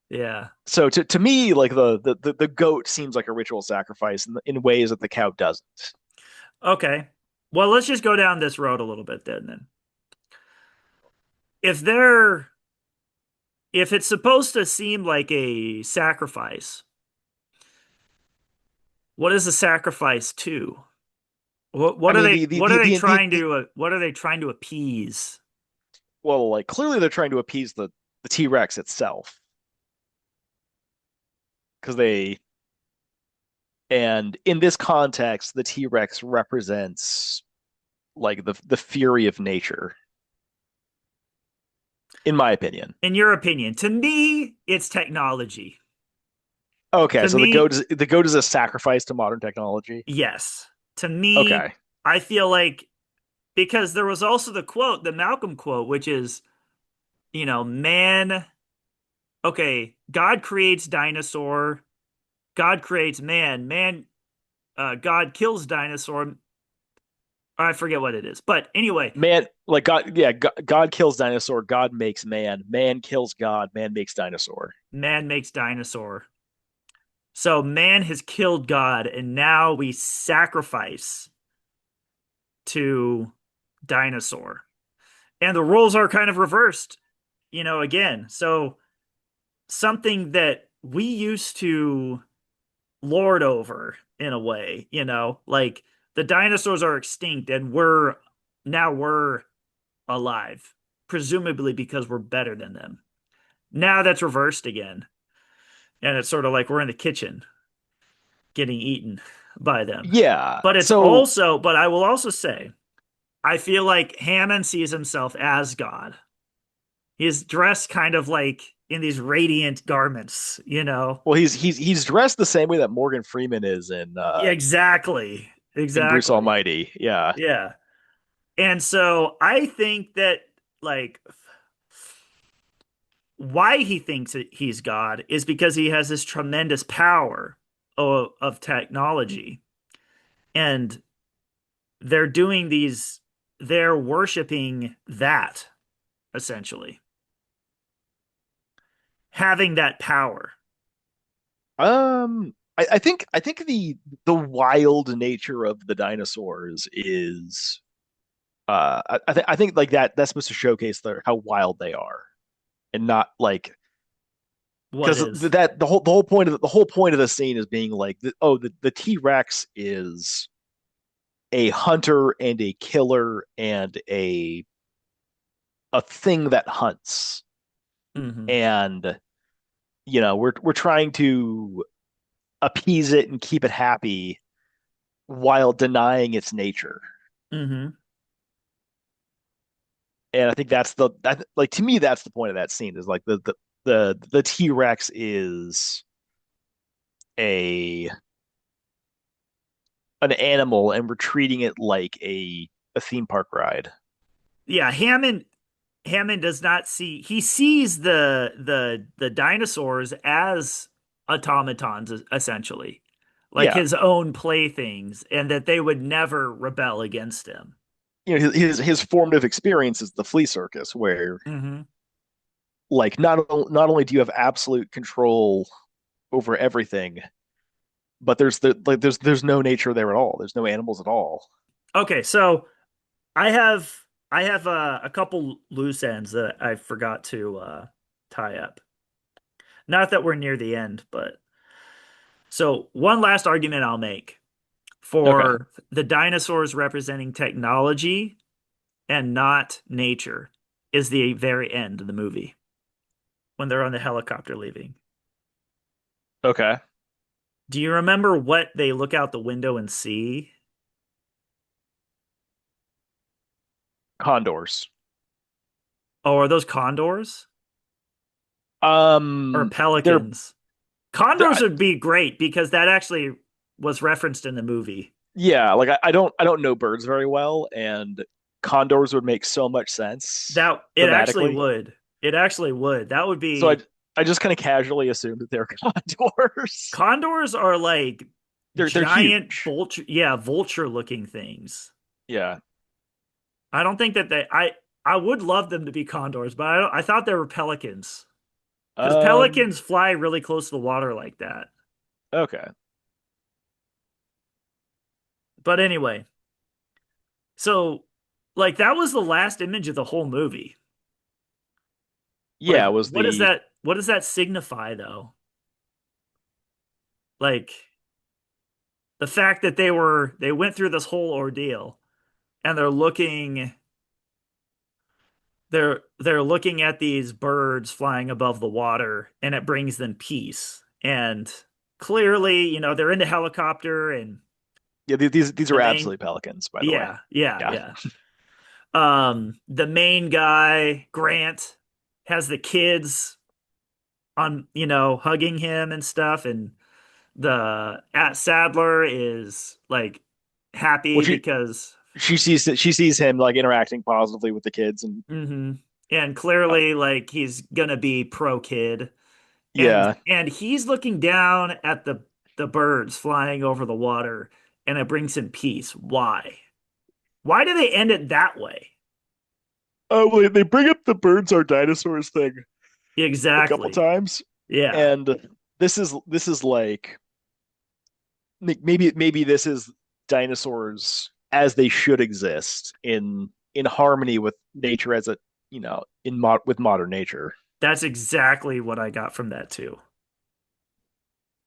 Yeah. So to me, like the goat seems like a ritual sacrifice in ways that the cow doesn't. Okay. Well, let's just go down this road a little bit then. If they're if it's supposed to seem like a sacrifice, what is a sacrifice to? I mean What are they trying to what are they trying to appease? well, like clearly they're trying to appease the T Rex itself, because they, and in this context, the T Rex represents like the fury of nature, in my opinion. In your opinion, to me, it's technology. Okay, To so me, the goat is a sacrifice to modern technology. yes. To me, Okay, I feel like because there was also the quote, the Malcolm quote, which is, man, okay, God creates dinosaur, God creates God kills dinosaur. I forget what it is. But anyway, man, like God, yeah, God kills dinosaur, God makes man, man kills God, man makes dinosaur. man makes dinosaur. So man has killed God, and now we sacrifice to dinosaur. And the roles are kind of reversed, again. So something that we used to lord over in a way, like the dinosaurs are extinct and we're alive, presumably because we're better than them. Now that's reversed again. And it's sort of like we're in the kitchen getting eaten by them. Yeah. So, But I will also say, I feel like Hammond sees himself as God. He's dressed kind of like in these radiant garments, you know? well, he's dressed the same way that Morgan Freeman is Yeah, exactly. in Bruce Exactly. Almighty. Yeah. Yeah. And so I think that, like, why he thinks that he's God is because he has this tremendous power of technology. And they're doing these, they're worshiping that essentially, having that power. I think the wild nature of the dinosaurs is I think like that's supposed to showcase how wild they are, and not like, What because is? the whole point of the whole point of the scene is being like, oh, the T Rex is a hunter and a killer and a thing that hunts, Hmm. and we're trying to appease it and keep it happy while denying its nature. Hmm. And I think like, to me, that's the point of that scene, is like the T Rex is a an animal, and we're treating it like a theme park ride. Yeah, Hammond does not see, he sees the dinosaurs as automatons essentially, like Yeah, his own playthings, and that they would never rebel against him. his formative experience is the flea circus, where Hmm. like not only do you have absolute control over everything, but there's no nature there at all. There's no animals at all. Okay, so I have a couple loose ends that I forgot to tie up. Not that we're near the end, but so one last argument I'll make Okay. for the dinosaurs representing technology and not nature is the very end of the movie when they're on the helicopter leaving. Okay. Do you remember what they look out the window and see? Condors. Oh, are those condors or They're pelicans? Condors would be great because that actually was referenced in the movie. yeah, like I don't know birds very well, and condors would make so much sense That it actually thematically. would. It actually would. That would So be I just kind of casually assumed that they're condors. condors are like They're giant huge. vulture, yeah, vulture looking things. Yeah. I don't think that I would love them to be condors, but I thought they were pelicans because Um. pelicans fly really close to the water like that. Okay. But anyway, so like that was the last image of the whole movie. Like Yeah. Was the what does that signify though? Like the fact that they went through this whole ordeal and they're looking at these birds flying above the water and it brings them peace. And clearly, they're in the helicopter and yeah these the are main absolutely pelicans, by the way. yeah, yeah, Yeah. yeah. The main guy, Grant, has the kids on, hugging him and stuff, and the at Sadler is like Well, happy because she sees him like interacting positively with the kids, and and uh, clearly like he's gonna be pro kid and yeah. and he's looking down at the birds flying over the water and it brings him peace. Why do they end it that way? Oh, well, they bring up the birds are dinosaurs thing a couple Exactly. times, Yeah. and this is like maybe this is dinosaurs as they should exist in harmony with nature as a with modern nature. That's exactly what I got from that too.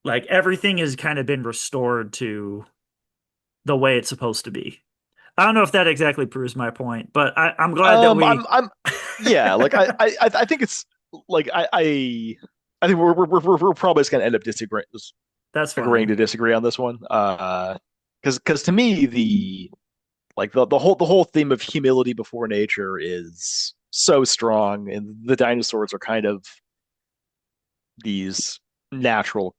Like everything has kind of been restored to the way it's supposed to be. I don't know if that exactly proves my point, but I'm glad that we I'm yeah, like I think it's like I think we're probably just gonna end up that's agreeing fine. to disagree on this one. Because to me the whole theme of humility before nature is so strong, and the dinosaurs are kind of these natural,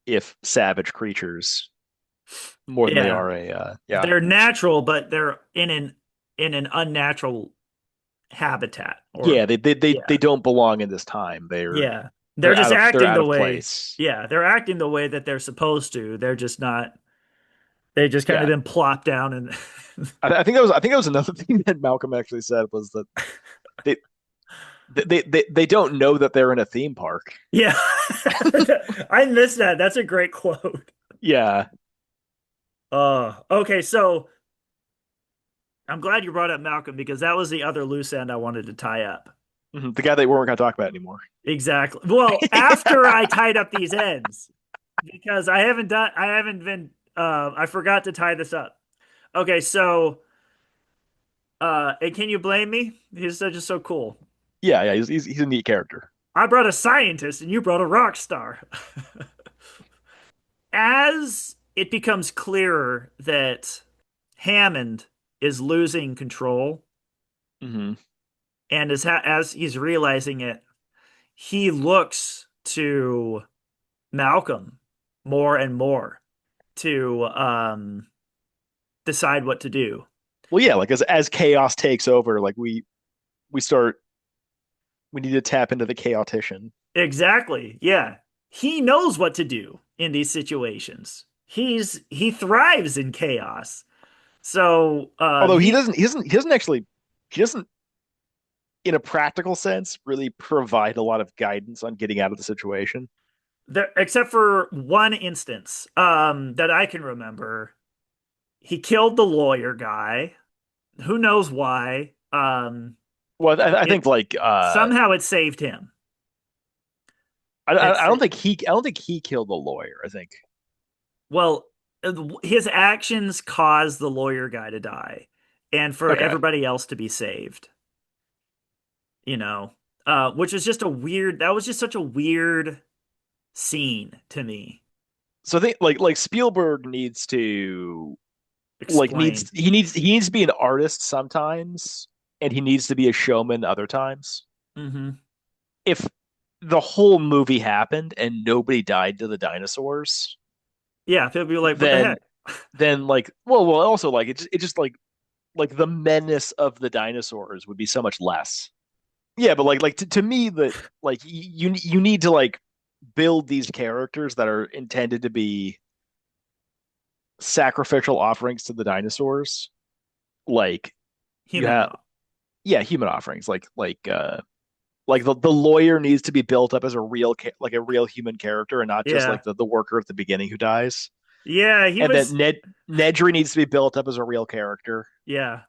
if savage, creatures more than they Yeah. are a yeah. They're natural, but they're in an unnatural habitat or Yeah, yeah. they don't belong in this time. Yeah. They're just they're acting out the of way. place. Yeah, they're acting the way that they're supposed to. They're just not they just kind of Yeah. been plopped down and I think that was another thing that Malcolm actually said was that they they don't know that they're in a theme park. yeah. I missed that. That's a great quote. Yeah. Okay, so I'm glad you brought up Malcolm because that was the other loose end I wanted to tie up. Mhm. The guy that we weren't going to talk about anymore. Exactly. Well, after I tied up these ends, because I haven't been, I forgot to tie this up. Okay, so, and can you blame me? He's just so cool. Yeah, yeah, he's a neat character. I brought a scientist and you brought a rock star. As it becomes clearer that Hammond is losing control, Hmm. and as he's realizing it, he looks to Malcolm more and more to decide what to do. Well, yeah, like as chaos takes over, like we start we need to tap into the chaotician. Exactly. Yeah. He knows what to do in these situations. He thrives in chaos. So Although he doesn't actually he doesn't in a practical sense really provide a lot of guidance on getting out of the situation. There, except for one instance that I can remember. He killed the lawyer guy. Who knows why? Well, I think It like somehow it saved him. I It's don't think he killed the lawyer. I think well, his actions caused the lawyer guy to die, and for okay. everybody else to be saved. You know, which was just a weird. That was just such a weird scene to me. So I think like Spielberg needs to Explain. he needs to be an artist sometimes, and he needs to be a showman other times. Hmm. If the whole movie happened and nobody died to the dinosaurs, Yeah, people be like, "What the then heck?" like also like it just like the menace of the dinosaurs would be so much less. Yeah, but like to me that like you need to like build these characters that are intended to be sacrificial offerings to the dinosaurs. Like you Human. have yeah, human offerings like the lawyer needs to be built up as a like a real human character and not just Yeah, like the worker at the beginning who dies. yeah. He And then was. Nedry needs to be built up as a real character, Yeah,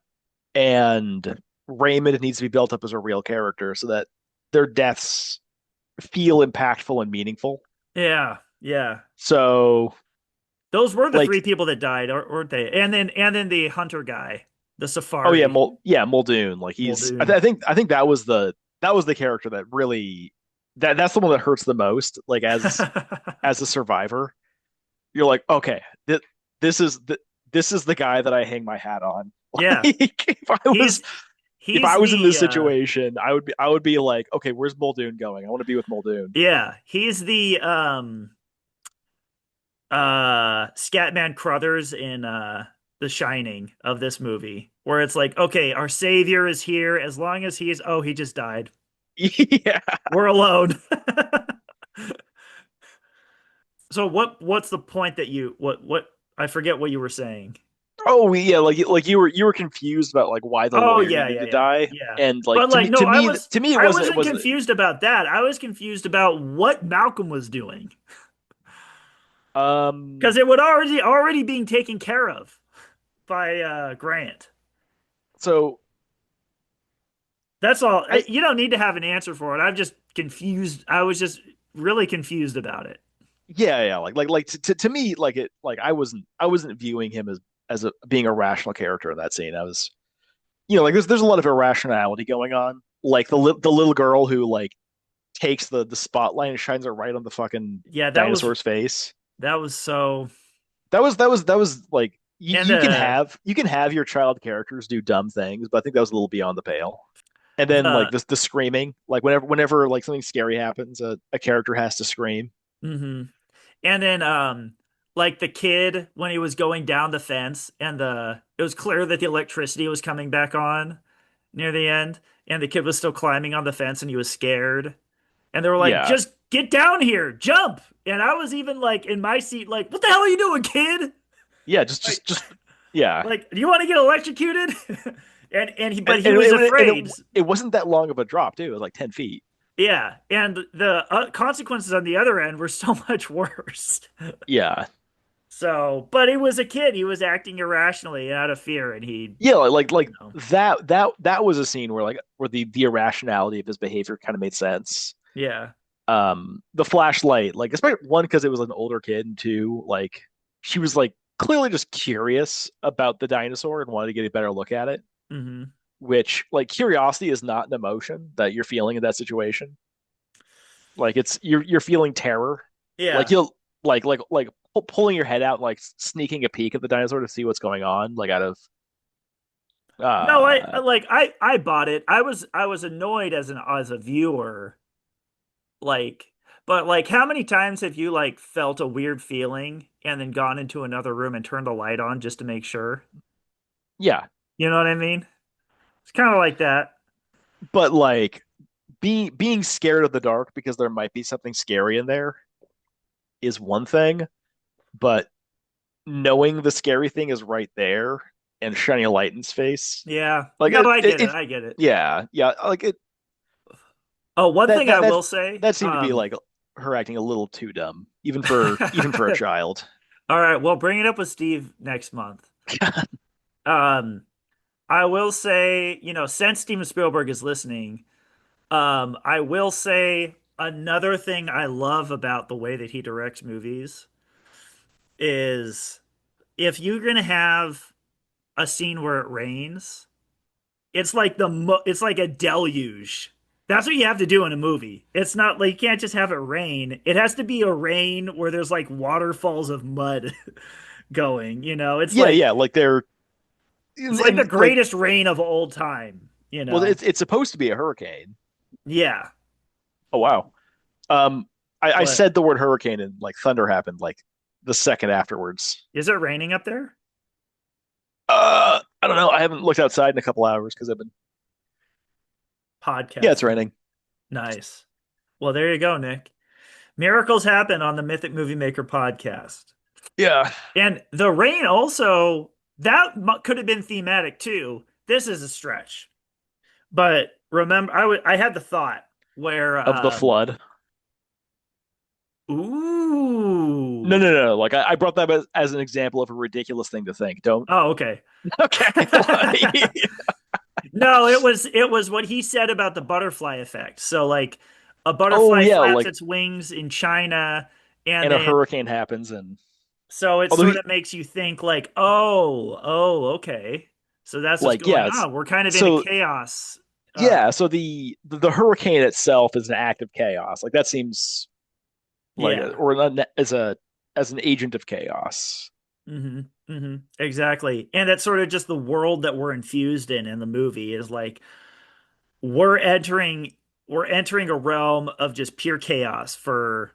and Raymond needs to be built up as a real character so that their deaths feel impactful and meaningful. yeah, yeah. So Those were the three like people that died, weren't they? And then the hunter guy, the oh yeah, safari Muldoon, like he's Muldoon. I think that was the character that really that's the one that hurts the most like as a survivor. You're like, okay, this is this is the guy that I hang my hat on. Yeah, Like he's if he's I was in the this situation, I would be like, okay, where's Muldoon going? I want to be with Muldoon. yeah, he's the Scatman Crothers in The Shining of this movie, where it's like, okay, our savior is here. As long as he's, oh, he just died. Yeah. We're alone. So what's the point that what I forget what you were saying. Oh yeah, like you were confused about like why the Oh lawyer yeah, needed yeah, to yeah, die, yeah. and But like like, no, to me I it wasn't wasn't confused about that. I was confused about what Malcolm was doing um because it would already being taken care of by Grant. so That's all. I You don't need to have an answer for it. I'm just confused. I was just really confused about it. yeah like to me like it like I wasn't viewing him as a being a rational character in that scene. I was like there's a lot of irrationality going on. Like the little girl who like takes the spotlight and shines it right on the fucking Yeah, dinosaur's face. that was so. That was like And you can have your child characters do dumb things, but I think that was a little beyond the pale. And then like the this the screaming, like whenever like something scary happens, a character has to scream. hmm and then like the kid when he was going down the fence and the it was clear that the electricity was coming back on near the end and the kid was still climbing on the fence and he was scared and they were like Yeah, just get down here jump and I was even like in my seat like what the hell are you doing kid yeah, like yeah. like do you want to get electrocuted and but he was And afraid. it wasn't that long of a drop too. It was like 10 feet. Yeah, and the consequences on the other end were so much worse. Yeah, So, but he was a kid. He was acting irrationally out of fear, and yeah, you know, that was a scene where like where the irrationality of his behavior kind of made sense. yeah, The flashlight, like especially one because it was an older kid, and two, like she was like clearly just curious about the dinosaur and wanted to get a better look at it. hmm Which like curiosity is not an emotion that you're feeling in that situation. Like it's you're feeling terror. Like yeah. you'll like pulling your head out, like sneaking a peek at the dinosaur to see what's going on, like out of No, uh I bought it. I was annoyed as a viewer, like, but like, how many times have you like felt a weird feeling and then gone into another room and turned the light on just to make sure? yeah. You know what I mean? It's kind of like that. But like being scared of the dark because there might be something scary in there is one thing, but knowing the scary thing is right there and shining a light in his face, Yeah. like No, I get it. it I get it. yeah, like it Oh, one that thing I that that will say, that seemed to be like her acting a little too dumb, even for a child. All right, well, bring it up with Steve next month. Um, I will say, since Steven Spielberg is listening, I will say another thing I love about the way that he directs movies is if you're gonna have a scene where it rains, it's like a deluge. That's what you have to do in a movie. It's not like you can't just have it rain. It has to be a rain where there's like waterfalls of mud going, It's Yeah, like yeah, like they're it's like the like greatest rain of old time. it's supposed to be a hurricane. Yeah. Oh wow. Um, I What? said the word hurricane and like thunder happened like the second afterwards. Is it raining up there? I don't know. I haven't looked outside in a couple hours because I've been. Yeah, it's Podcasting. raining. Nice. Well, there you go, Nick. Miracles happen on the Mythic Movie Maker podcast. Yeah. And the rain also, could have been thematic too. This is a stretch. But remember, I had the thought where, Of the flood. No, ooh. no, no. Like I brought that as an example of a ridiculous thing to think. Don't. Oh, okay. Okay. No, it was what he said about the butterfly effect. So like a Oh butterfly yeah, flaps like its wings in China and and a then hurricane happens and so it although sort he of makes you think like, oh, okay. So that's what's like going yeah, it's on. We're kind of in a so chaos. yeah, so the hurricane itself is an act of chaos. Like that seems like Yeah. as an agent of chaos. Exactly. And that's sort of just the world that we're infused in the movie is like we're entering we're entering a realm of just pure chaos for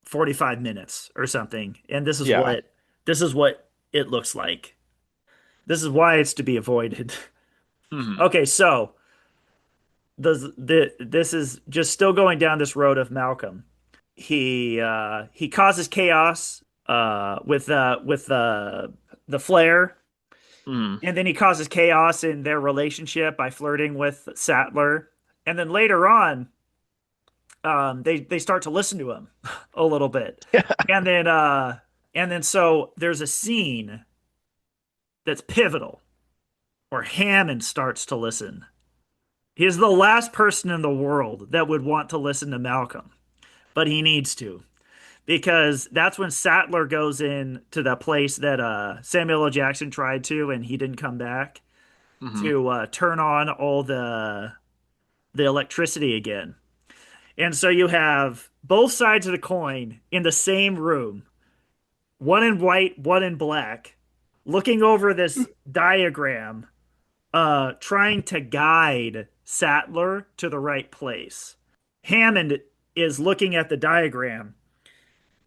45 minutes or something. And Yeah. this is what it looks like. This is why it's to be avoided. Hmm. Okay, so this is just still going down this road of Malcolm. He causes chaos with the flare, Hmm. and then he causes chaos in their relationship by flirting with Sattler, and then later on, they start to listen to him a little bit, and then so there's a scene that's pivotal where Hammond starts to listen. He is the last person in the world that would want to listen to Malcolm, but he needs to because that's when Sattler goes in to the place that Samuel L. Jackson tried to, and he didn't come back Hmm. to turn on all the electricity again. And so you have both sides of the coin in the same room, one in white, one in black, looking over this diagram, trying to guide Sattler to the right place. Hammond is looking at the diagram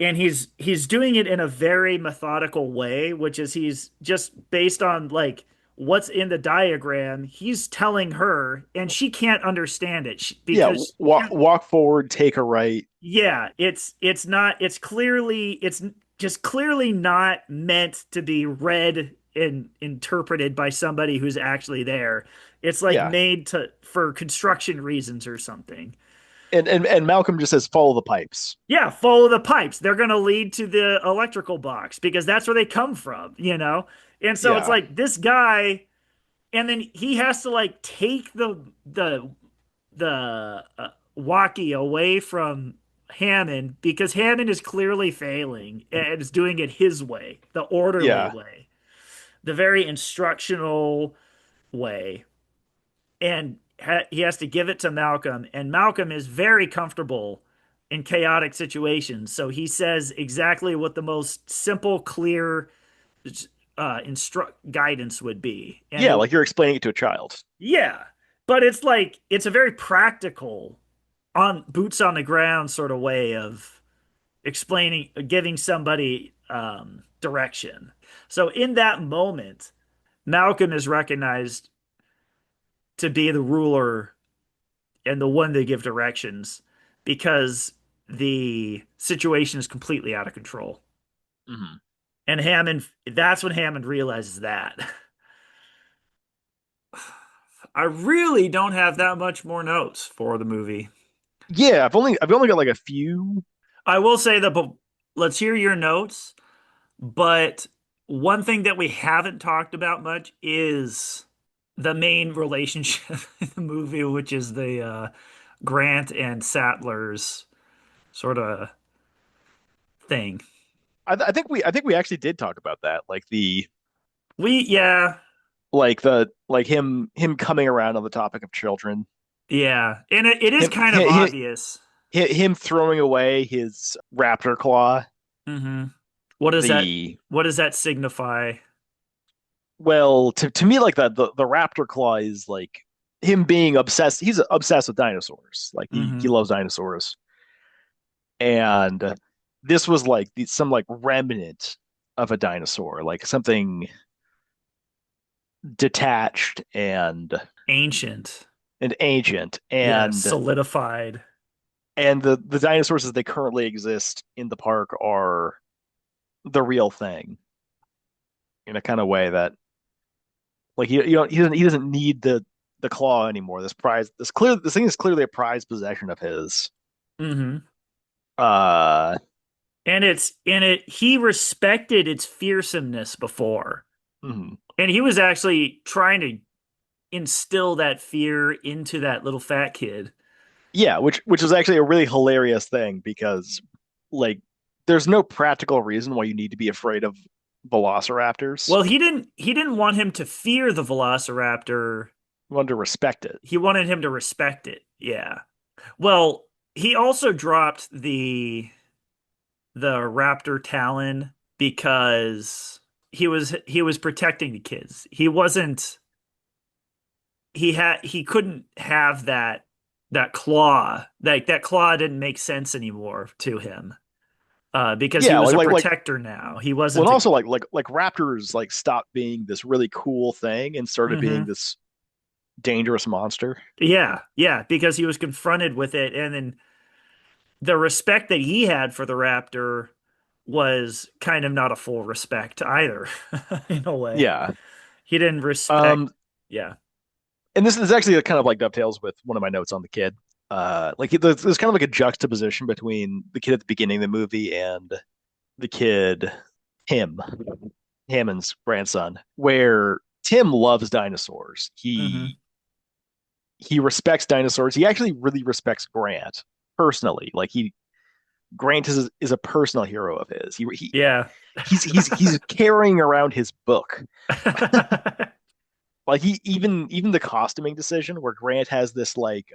and he's doing it in a very methodical way, which is he's just based on like what's in the diagram. He's telling her, and she can't understand it Yeah. because Walk forward, take a right. yeah, it's not it's just clearly not meant to be read and interpreted by somebody who's actually there. It's like Yeah. made to for construction reasons or something. And Malcolm just says follow the pipes. Yeah, follow the pipes. They're going to lead to the electrical box because that's where they come from. And so it's Yeah. like this guy, and then he has to like take the walkie away from Hammond because Hammond is clearly failing and is doing it his way, the orderly Yeah. way, the very instructional way. And he has to give it to Malcolm, and Malcolm is very comfortable in chaotic situations. So he says exactly what the most simple, clear instruct guidance would be. And Yeah, it, like you're explaining it to a child. yeah, but it's like it's a very practical, on boots on the ground sort of way of explaining, giving somebody direction. So in that moment, Malcolm is recognized to be the ruler and the one to give directions because the situation is completely out of control. Hmm. And Hammond, that's when Hammond realizes that. I really don't have that much more notes for the movie. Yeah, I've only got like a few. I will say that, but let's hear your notes. But one thing that we haven't talked about much is the main relationship in the movie, which is the Grant and Sattler's sort of thing. I think we actually did talk about that, like Yeah, him coming around on the topic of children, yeah. And it is him kind of him, obvious. him throwing away his raptor claw. hmm What does that The what does that signify? Well, to me, like the raptor claw is like him being obsessed. He's obsessed with dinosaurs. Like he hmm loves dinosaurs, and this was like some like remnant of a dinosaur, like something detached Ancient. and ancient, Yeah, solidified. and the dinosaurs as they currently exist in the park are the real thing in a kind of way that like he doesn't need the claw anymore. This thing is clearly a prized possession of his. hmm Uh, And he respected its fearsomeness before. mhm. And he was actually trying to instill that fear into that little fat kid. Yeah, which is actually a really hilarious thing because like there's no practical reason why you need to be afraid of velociraptors. Well, he didn't want him to fear the velociraptor. You want to respect it. He wanted him to respect it. Yeah. Well, he also dropped the raptor talon because he was protecting the kids. He couldn't have that claw. That claw didn't make sense anymore to him. Because he Yeah, was a protector now. He well, wasn't and a also like raptors like stopped being this really cool thing and started being hmm this dangerous monster. Yeah, yeah, because he was confronted with it, and then the respect that he had for the raptor was kind of not a full respect either, in a way. Yeah. He didn't respect. Um, Yeah. and this is actually kind of like dovetails with one of my notes on the kid. Like there's kind of like a juxtaposition between the kid at the beginning of the movie and the kid, him, Hammond's grandson, where Tim loves dinosaurs. hmm He respects dinosaurs. He actually really respects Grant personally. Like Grant is a personal hero of his. Yeah. He's carrying around his book. Like even the costuming decision where Grant has this like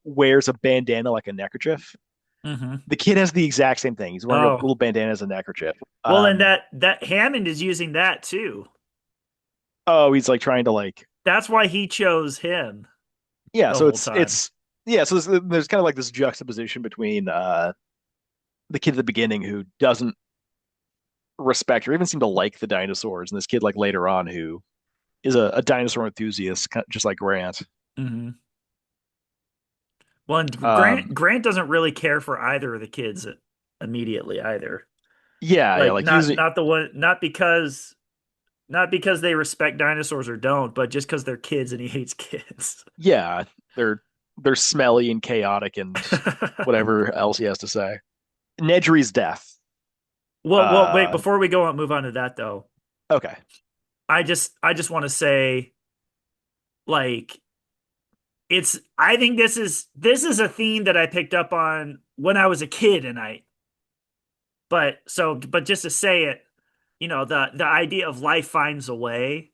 wears a bandana like a neckerchief. hmm The kid has the exact same thing. He's wearing a Oh, little bandana as a neckerchief. well, and that Hammond is using that too. Oh, he's like trying to like That's why he chose him yeah. the So whole time. it's yeah. So there's kind of like this juxtaposition between the kid at the beginning who doesn't respect or even seem to like the dinosaurs, and this kid like later on who is a dinosaur enthusiast, just like Grant. hmm Well, and Grant Um, Grant doesn't really care for either of the kids immediately either. yeah, Like like he was not the one not because they respect dinosaurs or don't, but just because they're kids and he hates kids. yeah, they're they're smelly and chaotic and whatever else he has to say. Nedry's death. Well, wait, Uh, before we go on, move on to that though. okay. I just want to say, like, I think this is a theme that I picked up on when I was a kid, and but just to say it, the idea of life finds a way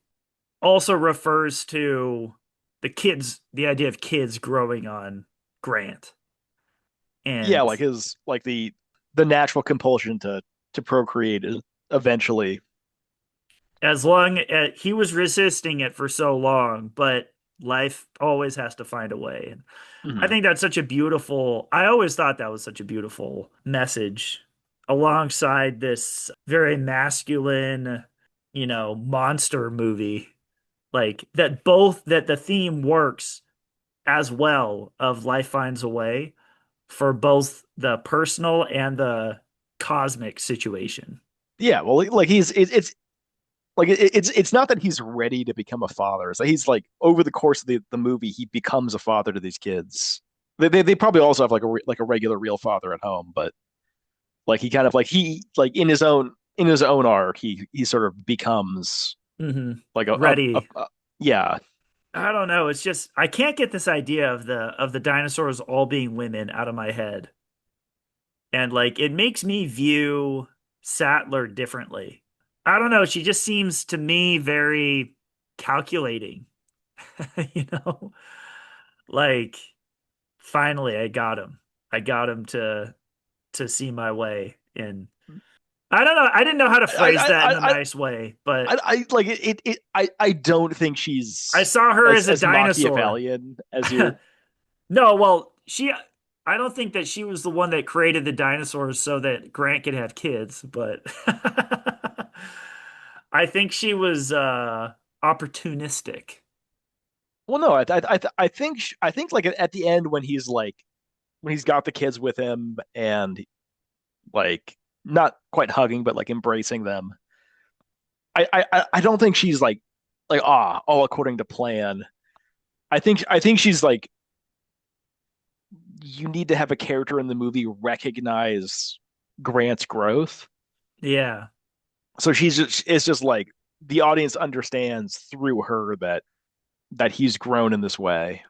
also refers to the idea of kids growing on Grant. Yeah, And like his like the natural compulsion to procreate is eventually. as long as he was resisting it for so long, but life always has to find a way. And I Mhm. think that's I always thought that was such a beautiful message alongside this very masculine, monster movie. Like that the theme works as well of life finds a way for both the personal and the cosmic situation. Yeah, well, like it's like it's not that he's ready to become a father. It's like he's like over the course of the movie, he becomes a father to these kids. They probably also have like like a regular real father at home, but Like he kind of like he like in his own arc, he sort of becomes Hmm. like Ready. yeah. I don't know. It's just I can't get this idea of the dinosaurs all being women out of my head. And like it makes me view Sattler differently. I don't know, she just seems to me very calculating, you know? Like finally I got him. I got him to see my way. And I don't know, I didn't know how to phrase that in a I nice way, but I like I don't think I she's saw her as a as dinosaur. Machiavellian as you. No, well, I don't think that she was the one that created the dinosaurs so that Grant could have kids, but I think she was opportunistic. Well, no, I think like at the end when he's like when he's got the kids with him and like not quite hugging but like embracing them. I don't think she's like all according to plan. I think she's like you need to have a character in the movie recognize Grant's growth. Yeah. So she's just it's just like the audience understands through her that he's grown in this way.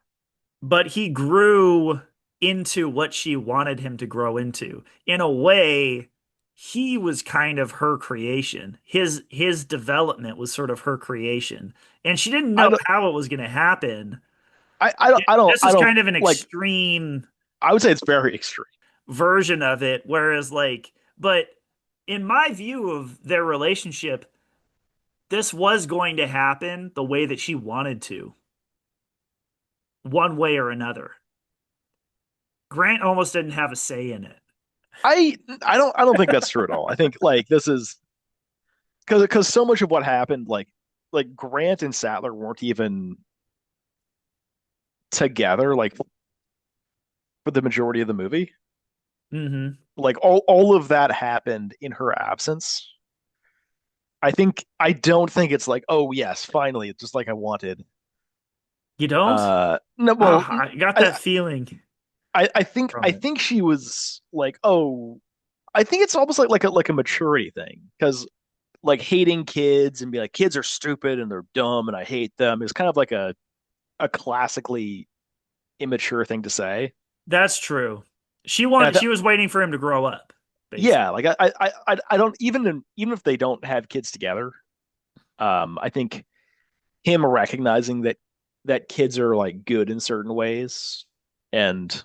But he grew into what she wanted him to grow into. In a way, he was kind of her creation. His development was sort of her creation. And she didn't I know don't how it was going to happen. This I is don't kind of an like extreme I would say it's very extreme. version of it, whereas like, but in my view of their relationship, this was going to happen the way that she wanted to, one way or another. Grant almost didn't have a say in it. I don't think that's true at all. I think like this is because so much of what happened like Grant and Sattler weren't even together like for the majority of the movie. Hmm. Like all of that happened in her absence. I don't think it's like, oh yes, finally, it's just like I wanted. You don't? No, well, Ah, I got I that feeling I from it. think she was like, oh, I think it's almost like a maturity thing because like hating kids and be like kids are stupid and they're dumb and I hate them is kind of like a classically immature thing to say. That's true. And She was waiting for him to grow up, yeah, basically. like I don't even if they don't have kids together, I think him recognizing that kids are like good in certain ways and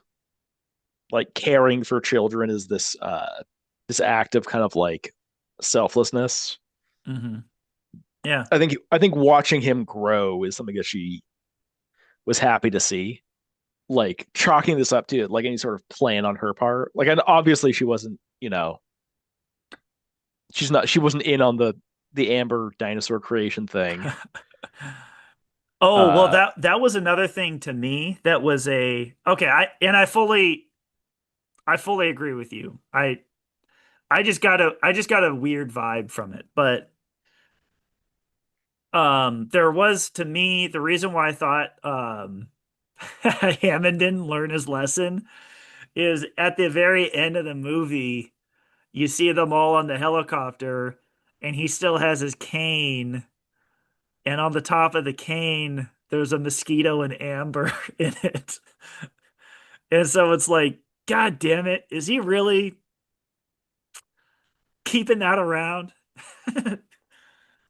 like caring for children is this act of kind of like selflessness. Hmm. Yeah. I think watching him grow is something that she was happy to see. Like chalking this up to like any sort of plan on her part. Like, and obviously she wasn't, you know, she wasn't in on the Amber dinosaur creation thing. Oh, well, Uh, that was another thing to me that was a okay, I fully agree with you. I just got a weird vibe from it. But there was to me the reason why I thought Hammond didn't learn his lesson is at the very end of the movie, you see them all on the helicopter and he still has his cane, and on the top of the cane there's a mosquito and amber in it. And so it's like, God damn it, is he really keeping that around?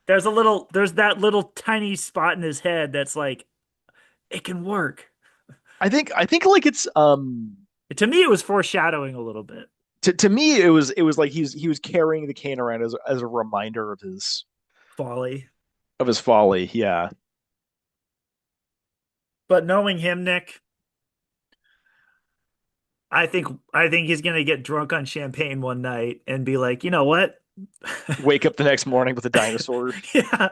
There's that little tiny spot in his head that's like, it can work. I think like it's To me, it was foreshadowing a little bit. to me it was like he was carrying the cane around as a reminder Folly. of his folly. Yeah. But knowing him, Nick, I think he's gonna get drunk on champagne one night and be like, you know what? Wake up the next morning with a dinosaur. Yeah.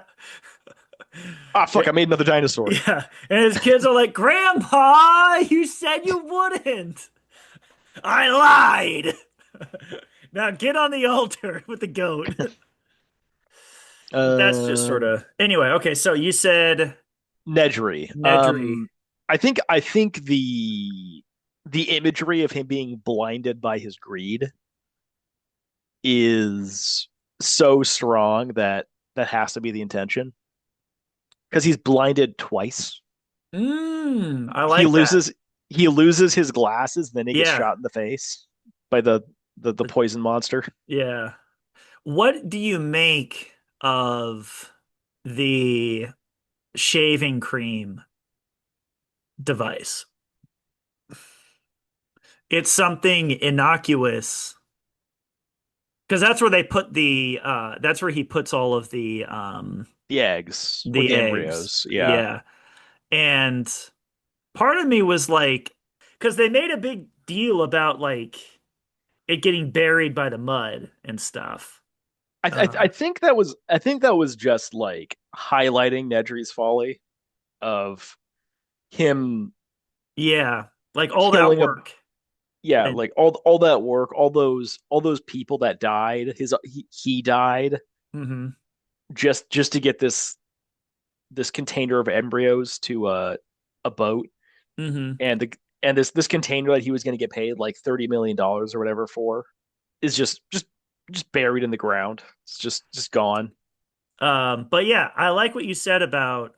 Ah, fuck! I made another dinosaur. Yeah. And his kids are like, Grandpa, you said you wouldn't. I lied. Now get on the altar with the goat. But that's just sort Um, of anyway. Okay, so you said Nedry. Nedry. I think the imagery of him being blinded by his greed is so strong that that has to be the intention because he's blinded twice. I He like that. loses he loses his glasses, then he gets Yeah. shot in the face by the poison monster. Yeah. What do you make of the shaving cream device? It's something innocuous because that's where they put that's where he puts all of The eggs or the the eggs. embryos. Yeah. Yeah. And part of me was like, because they made a big deal about like it getting buried by the mud and stuff. I think that was just like highlighting Nedry's folly of him Yeah, like all that killing a work. yeah, And like all that work, all those people that died, he died hmm just to get this container of embryos to a boat hmm and this container that he was going to get paid like $30 million or whatever for is just buried in the ground. It's just gone. but yeah, I like what you said about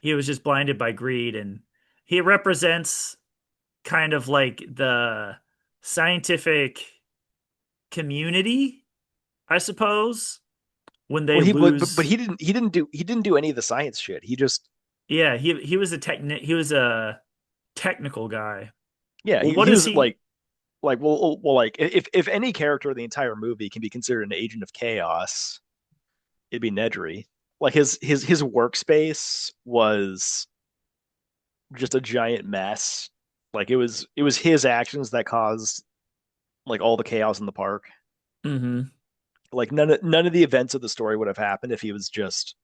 he was just blinded by greed, and he represents kind of like the scientific community, I suppose, when they Well, but lose. he didn't do any of the science shit. He just Yeah, he was he was a technical guy. yeah Well, what he is was he? like like if any character in the entire movie can be considered an agent of chaos, it'd be Nedry. Like his workspace was just a giant mess. Like it was his actions that caused like all the chaos in the park. Hmm Like none of the events of the story would have happened if he was just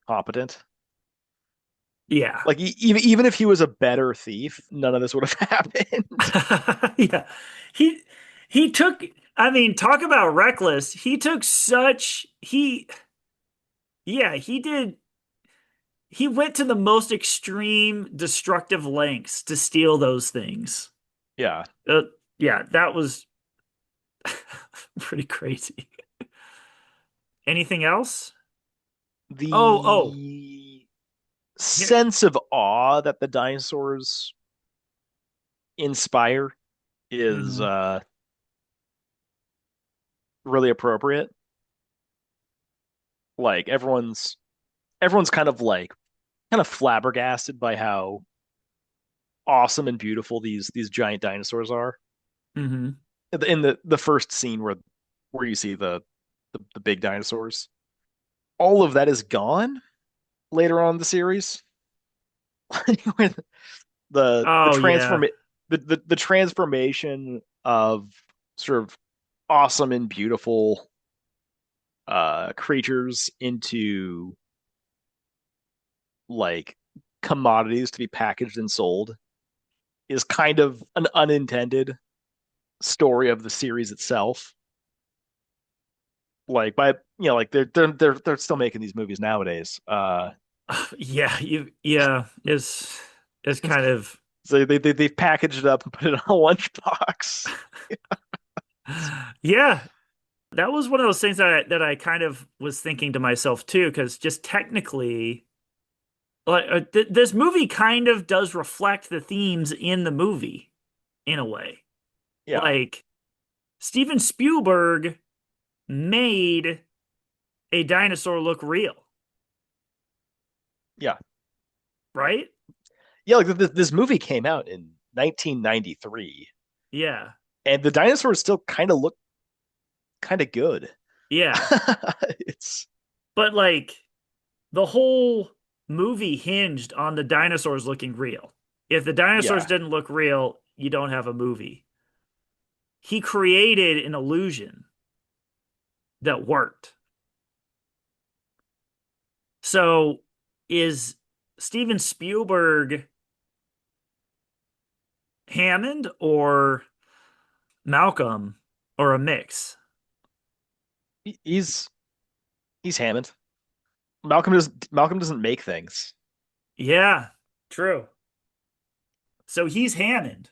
competent. Yeah. Like even if he was a better thief, none of this would have happened. Yeah. He he took I mean, talk about reckless. He took such he yeah, he did he went to the most extreme destructive lengths to steal those things. Yeah. Uh, yeah, that was pretty crazy. Anything else? Oh. The Here. sense of awe that the dinosaurs inspire is hmm really appropriate. Like everyone's kind of flabbergasted by how awesome and beautiful these giant dinosaurs are. hmm In the first scene where you see the big dinosaurs, all of that is gone later on in the series. When the Oh transform yeah. the transformation of sort of awesome and beautiful creatures into like commodities to be packaged and sold is kind of an unintended story of the series itself. Like by like they're still making these movies nowadays. Yeah, yeah, it's kind of So they've packaged it up and put it on a lunchbox. yeah, that was one of those things that I kind of was thinking to myself too, because just technically, like this movie kind of does reflect the themes in the movie in a way. Yeah, Like Steven Spielberg made a dinosaur look real, yeah, right? yeah. Like this movie came out in 1993, Yeah, and the dinosaurs still kind of look kind of good. yeah. It's But like the whole movie hinged on the dinosaurs looking real. If the dinosaurs yeah, didn't look real, you don't have a movie. He created an illusion that worked. So is Steven Spielberg Hammond or Malcolm or a mix? he's he's Hammond. Malcolm doesn't make things. Yeah, true. So he's Hammond.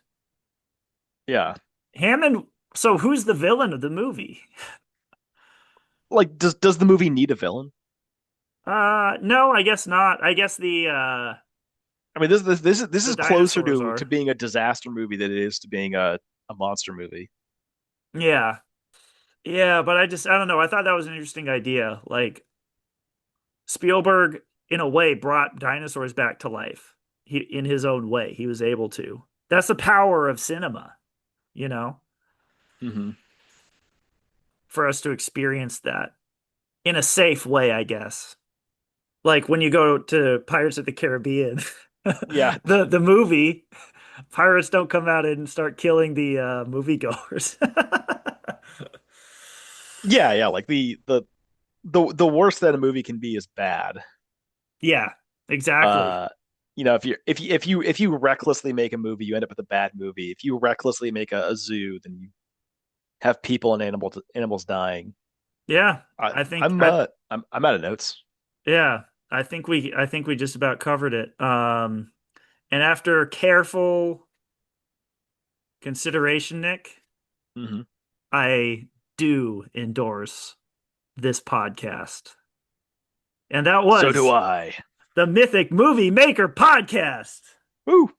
Yeah, Hammond So who's the villain of the movie? Like, does the movie need a villain? No, I guess not. I guess I mean, this the is closer dinosaurs to are. being a disaster movie than it is to being a monster movie. Yeah. Yeah, but I don't know. I thought that was an interesting idea. Like Spielberg in a way brought dinosaurs back to life. In his own way. He was able to. That's the power of cinema, you know, Hmm. for us to experience that in a safe way, I guess. Like when you go to Pirates of the Caribbean, Yeah, the movie, pirates don't come out and start killing the moviegoers. yeah. Like the worst that a movie can be is bad. Yeah, exactly. Uh, if you recklessly make a movie, you end up with a bad movie. If you recklessly make a zoo, then you have people and animals dying. Yeah, I, I think I'm I uh I'm out of notes. yeah, I think we just about covered it. And after careful consideration, Nick, Hmm. I do endorse this podcast. And that So do was I. the Mythic Movie Maker Podcast. Woo.